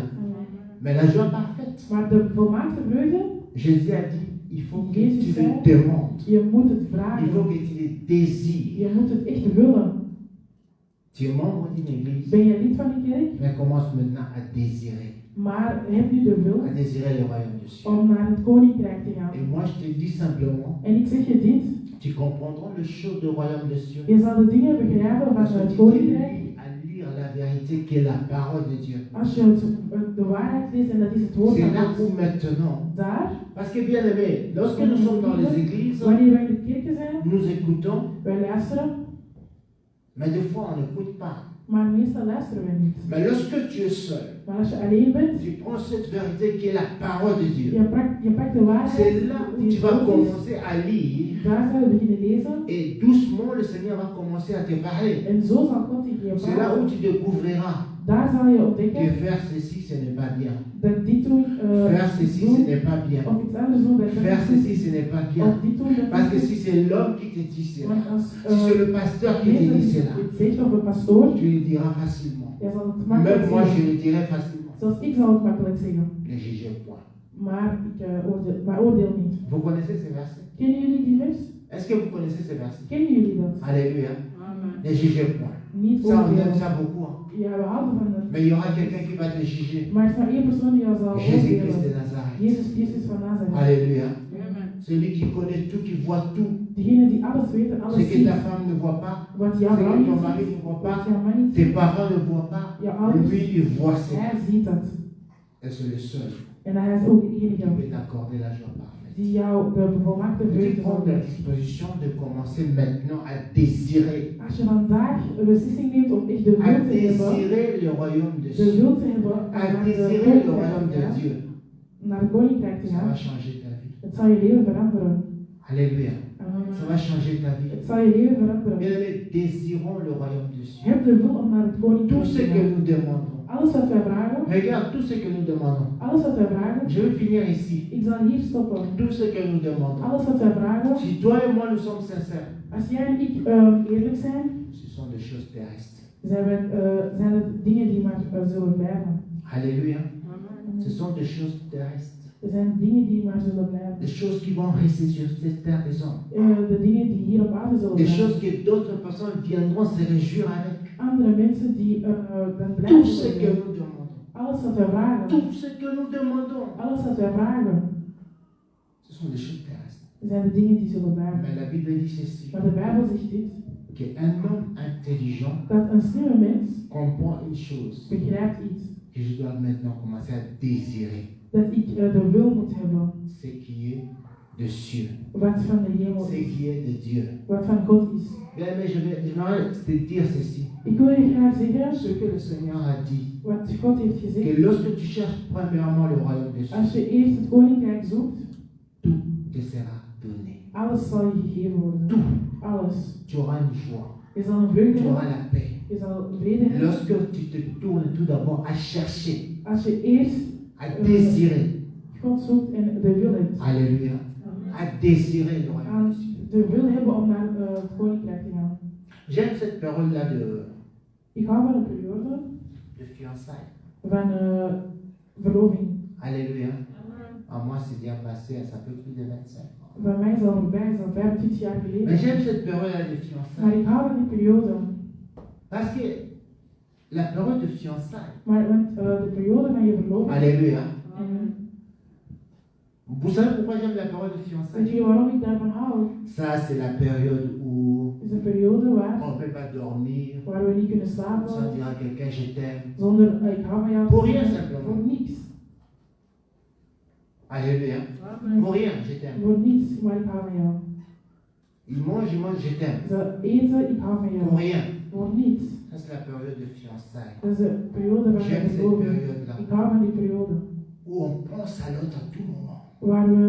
Mais la joie parfaite,
Maar de volmaakte vreugde,
Jésus a dit, il faut que
Jésus
tu
zei,
le demandes.
je moet het
Il faut
vragen.
que tu le désires.
Je moet het echt willen.
Tu es membre d'une église,
Ben je lid van die kerk?
mais commence maintenant à désirer.
Maar heb nu de wil
À désirer le royaume de Dieu.
om naar het koninkrijk te gaan.
Et moi je te dis simplement,
En ik zeg je dit,
tu comprendras le chose du royaume de Dieu.
je zal de dingen begrijpen van
Parce que
het
tu
koninkrijk
t'es à lire la vérité qui est la parole de Dieu.
als je de waarheid leest en dat is het woord
C'est
van
là
God.
où maintenant,
Daar,
parce que bien aimé, lorsque nous sommes dans les églises,
wanneer wij in de kerken zijn,
nous écoutons,
wij luisteren,
mais des fois on n'écoute pas.
maar meestal luisteren wij niet.
Mais lorsque tu es seul,
Maar als je alleen bent,
tu prends cette vérité qui est la parole de Dieu.
je pakt de waarheid,
C'est là où
die
tu vas
goed is,
commencer à lire
daar zal je beginnen lezen,
et doucement le Seigneur va commencer à te parler.
en zo zal God tegen je
C'est là où
praten.
tu découvriras
Daar zal je
que
ontdekken
faire ceci, ce n'est pas bien.
dat dit doen,
Faire ceci, ce n'est pas bien.
of iets anders doen, dat
Faire
niet
ceci,
is.
ce n'est pas bien.
Of dit doen, dat
Parce que
niet
si
is.
c'est l'homme qui te dit cela,
Want als
si c'est le pasteur qui te dit cela,
het zegt of een pastoor,
tu le diras facilement.
jij zal het makkelijk
Même moi, je
zeggen.
le dirai facilement.
Zoals ik zal het makkelijk zeggen.
Ne jugez point.
Maar oordeel niet.
Vous connaissez ces versets?
Kennen jullie die vers?
Est-ce que vous connaissez ces versets?
Kennen jullie dat?
Alléluia. Ne jugez point.
Niet
Ça, on aime
oordelen.
ça beaucoup. Hein.
Ja, we houden van dat.
Mais il y aura quelqu'un qui va te juger.
Maar het is maar één persoon die jou zal
Jésus-Christ de
oordelen.
Nazareth.
Jezus Christus van Nazareth.
Alléluia. Celui qui connaît tout, qui voit tout.
Degene die alles weet en
Ce
alles
que
ziet.
ta femme ne voit pas,
Wat
ce
jouw
que
vrouw
ton
niet
mari
ziet.
ne voit
Wat
pas,
jouw man niet
tes
ziet.
parents ne voient pas.
Jouw ouders.
Lui, il voit cela.
Hij ziet dat.
Et c'est le seul
En hij is ook de
qui
enige
peut t'accorder la joie parfaite.
die jou de volmaakte
Tu
vreugde zal
prends la
geven.
disposition de commencer maintenant à désirer.
Als je vandaag een beslissing neemt om echt de
À
wil te hebben,
désirer le royaume de
de
Dieu.
wil te hebben
À
naar
désirer
de
le royaume de
koninkrijk te
Dieu.
gaan, naar het koninkrijk te
Ça va
gaan,
changer ta vie.
het zal je leven veranderen.
Alléluia.
Amen.
Ça va changer ta vie.
Het zal je leven veranderen.
Bien aimé, désirons le royaume de Dieu.
Heb de wil om naar het
Tout
koninkrijk
ce
te
que
gaan.
nous demandons.
Alles wat wij vragen,
Regarde tout ce que nous demandons.
alles wat wij vragen,
Je vais finir ici.
ik zal hier stoppen.
Tout ce que nous demandons.
Alles wat wij vragen,
Si toi et moi nous sommes sincères,
als jij en ik eerlijk zijn,
ce sont des choses terrestres.
zijn het dingen die maar zullen blijven.
Alléluia. Ce sont des choses terrestres.
Er zijn dingen die maar zullen blijven.
Des choses qui vont rester sur cette terre des hommes.
De dingen die hier op aarde zullen
Des
blijven.
choses que d'autres personnes viendront se réjouir avec.
Andere mensen die dan
Tout
blijven
ce que
zullen.
nous demandons.
Alles wat wij vragen.
Tout ce que nous demandons.
Alles wat wij vragen.
Ce sont des choses terrestres.
Zijn de dingen die zullen blijven.
Mais la Bible dit ceci.
Maar de Bijbel zegt dit.
Qu'un homme intelligent
Dat een slimme mens
comprend une chose.
begrijpt iets.
Que je dois maintenant commencer à désirer.
Dat ik de wil moet hebben.
Ce qui est de cieux.
Wat van de hemel
Ce
is.
qui est de Dieu.
Wat van God is.
Bien, mais j'aimerais te dire ceci.
Ik wil je graag zeggen.
Ce que le Seigneur a dit.
Wat God heeft gezegd.
Que lorsque tu cherches premièrement le royaume des
Als
cieux.
je eerst het koninkrijk zoekt.
Tout te sera donné.
Alles zal je gegeven worden.
Tout.
Alles.
Tu auras une joie.
Je zal een vreugde
Tu auras
hebben.
la paix.
Je zal vrede hebben.
Lorsque tu te tournes tout d'abord à chercher,
Als je eerst
à désirer.
God zoekt en de wil hebt.
Alléluia. À désirer le royaume
Aan
des cieux.
de wil hebben om naar het koninkrijk te gaan.
J'aime cette période-là
Ik hou van een periode
de fiançailles.
van verloving.
Alléluia. À moi, c'est bien passé, ça fait plus de 25 ans.
Bij mij is al voorbij, is al 25 jaar
Mais
geleden.
j'aime cette période-là de
Maar
fiançailles.
ik hou van die periode.
Parce que la période de fiançailles,
Want de periode van je verloving.
Alléluia.
En
Vous savez pourquoi j'aime la période de
weet
fiançailles?
je waarom ik daarvan hou?
Ça, c'est la période où
Het is een periode
on ne peut pas dormir
waar we niet kunnen
sans
slapen.
dire à quelqu'un je t'aime.
Zonder ik hou van jou.
Voor rien simplement.
Voor niks.
Alléluia. Pour rien, je t'aime.
Voor niets, maar ik hou van jou.
Il mange, je t'aime.
Ze eten, ik hou van
Pour
jou.
rien.
Voor niets.
Ça, c'est la période de fiançailles.
Dat is de periode van
J'aime
de
cette
verloving.
période-là
Ik hou van die periode.
où on pense à l'autre à tout moment.
Waar we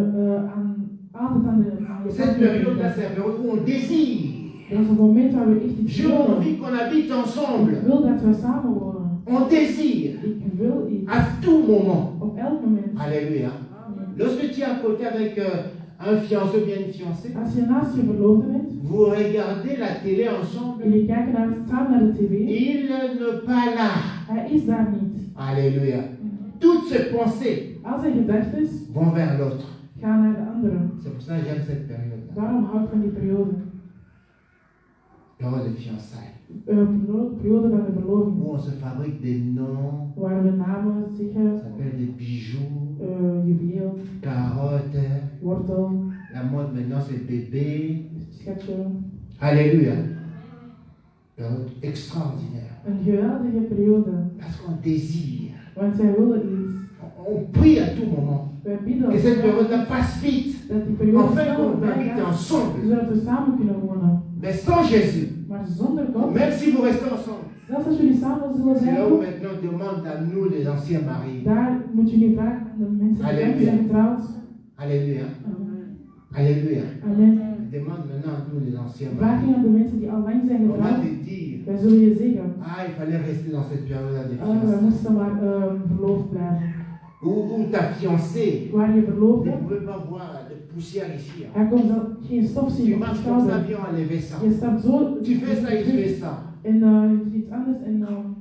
altijd aan de
Cette période-là, c'est la période où on désire.
Dat is een moment waar we echt iets
J'ai
willen.
envie qu'on habite ensemble.
Ik wil dat we samen wonen.
On désire
Ik wil iets.
à tout moment.
Op elk moment.
Alléluia. Lorsque tu es à côté avec un fiancé ou bien une fiancée,
Als je naast je verloofde bent
vous regardez la télé
en
ensemble.
je kijkt samen naar de tv,
Il n'est pas là.
hij is daar niet.
Alléluia. Toutes ces pensées
Al zijn gedachten
vont vers l'autre.
gaan naar de anderen.
C'est pour ça que j'aime cette période-là.
Daarom hou ik van die periode.
Période de fiançailles.
Periode van de verloving.
Où on se fabrique des noms,
Waar we namen
ça
zeggen,
s'appelle des bijoux,
juweel,
carottes.
wortel,
La mode maintenant c'est bébé.
schatje.
Alléluia. Période extraordinaire.
Een geweldige periode.
Parce qu'on désire.
Want zij willen iets.
On prie à tout moment.
Wij bidden
Et cette
elkaar
période-là passe vite.
dat die periode
Enfin
snel
qu'on
voorbij
habite
gaat,
ensemble.
zodat we samen kunnen wonen.
Mais sans Jésus,
Maar zonder God,
même si vous restez ensemble,
zelfs als jullie samen zullen
c'est là où
zijn,
maintenant on demande à nous les anciens maris.
daar moet je nu vragen aan de mensen die
Halleluja.
nu zijn getrouwd.
Alléluia.
Amen.
Alléluia.
Amen.
On demande maintenant à nous les anciens
Vraag
maris.
je aan de mensen die al lang zijn
On va
getrouwd.
te dire,
Wij zullen je zeggen,
ah, il fallait rester dans cette période-là de
we
fiançailles.
moesten maar verloofd blijven.
Où ta fiancée
Waar je verloofd
ne
bent,
pouvait pas voir de poussière ici. hein.
er komt dan geen
Tu
stofzuiger op je
marches comme ça,
schouder.
viens enlever ça.
Je stapt zo,
Tu fais ça, il fait ça.
en je doet iets anders en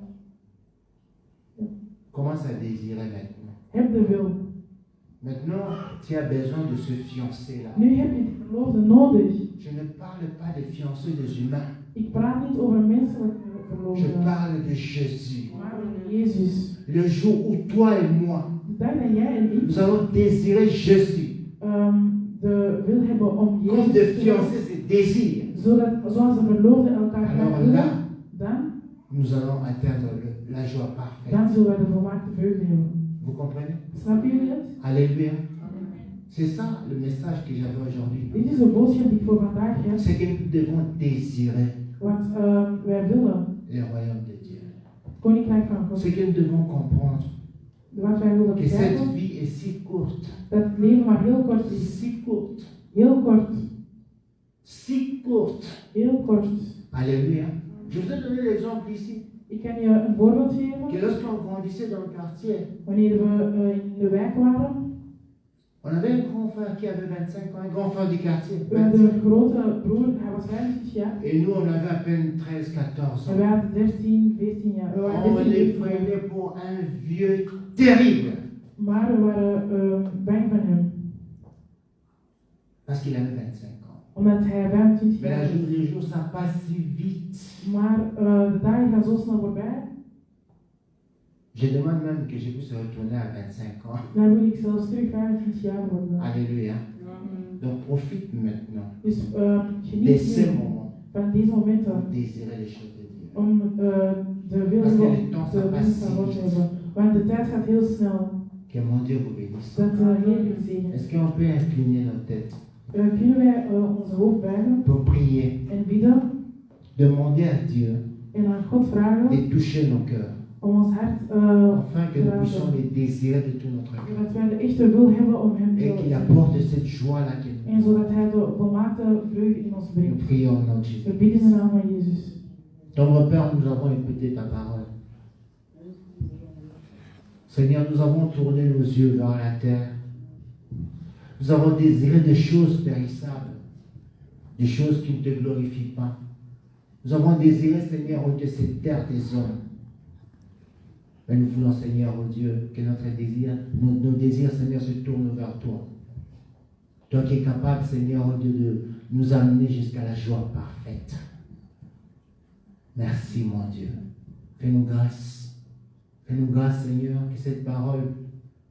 Commence à désirer maintenant.
heb de wil.
Maintenant, tu as besoin de ce fiancé-là.
Nu heb je die verloofde nodig.
Je ne parle pas des fiancés des humains.
Ik praat niet over menselijke
Je
verloofden,
parle de Jésus.
maar over Jezus.
Le jour où toi et moi,
De dag dat jij en ik
nous allons désirer Jésus.
de wil hebben om
Comme des
Jezus te hebben,
fiancés se désirent.
zoals de verloofden elkaar graag
Alors
willen,
là,
dan
nous allons atteindre la joie parfaite.
dan zullen wij de volmaakte vreugde hebben.
Vous comprenez?
Snappen jullie het?
Alléluia. C'est ça le message que j'avais aujourd'hui.
Dit is de boodschap die ik voor vandaag heb.
C'est que nous devons désirer
Wat wij willen,
le royaume de Dieu.
het koninkrijk van God.
C'est que nous devons comprendre
Wat wij willen
que cette
begrijpen,
vie est si courte.
dat het leven maar heel kort is.
Si courte.
Heel kort.
Si courte.
Heel kort.
Alléluia. Je vous ai donné l'exemple ici.
Ik kan je een voorbeeld geven.
Que lorsqu'on grandissait dans le quartier,
Wanneer we in de wijk waren,
On avait un grand frère qui avait 25 ans, un grand frère du quartier.
We hadden een grote broer, hij was 25 jaar.
Et nous, on avait à peine 13, 14
En
ans.
wij hadden 13, 14 jaar. We waren
On
13,
les
14 jaar.
prenait pour un vieux terrible.
Maar we waren bang van hem.
Parce qu'il avait 25 ans.
Omdat hij 25
Mais
jaar
la
was.
les jours, ça passe si vite.
Maar de dagen gaan zo snel voorbij.
Je demande même que je puisse retourner à 25 ans.
Dan wil ik zelfs terug 25 jaar worden.
Alléluia. Donc profite maintenant
Dus
de
geniet
ces
nu
moments
van deze momenten
pour désirer les choses de Dieu.
om de wil
Parce que
van
le temps, ça
de
passe
dienst van God
si
te
vite.
hebben. Want de tijd gaat heel snel.
Que mon Dieu vous bénisse.
Dat Heer u zegen.
Est-ce qu'on peut incliner nos têtes
Kunnen wij onze hoofd buigen
pour prier,
en bidden
demander à Dieu
en aan God vragen
de toucher nos cœurs,
om ons hart
afin que nous puissions les désirer de tout notre cœur
zodat wij de echte wil hebben om hem
et
te
qu'il
zien.
apporte cette joie-là qui
En
nous
zodat hij de volmaakte vreugde in ons
Nous
brengt.
prions au nom de
We
Jésus.
bidden in de naam van Jezus.
Notre Père, nous avons écouté ta parole. Seigneur, nous avons tourné nos yeux vers la terre. Nous avons désiré des choses périssables, des choses qui ne te glorifient pas. Nous avons désiré, Seigneur, oh Dieu, cette terre des hommes. Mais nous voulons, Seigneur, oh Dieu, que notre désir, nos désirs, Seigneur, se tournent vers toi. Toi qui es capable, Seigneur, oh Dieu, de nous amener jusqu'à la joie parfaite. Merci, mon Dieu. Fais-nous grâce. Fais-nous grâce, Seigneur, que cette parole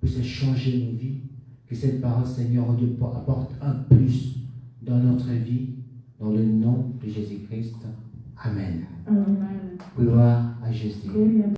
puisse changer nos vies. Que cette parole, Seigneur, oh Dieu, apporte un plus dans notre vie. Dans le nom de Jésus-Christ. Amen.
Amen.
Gloire à Jésus.
Gloria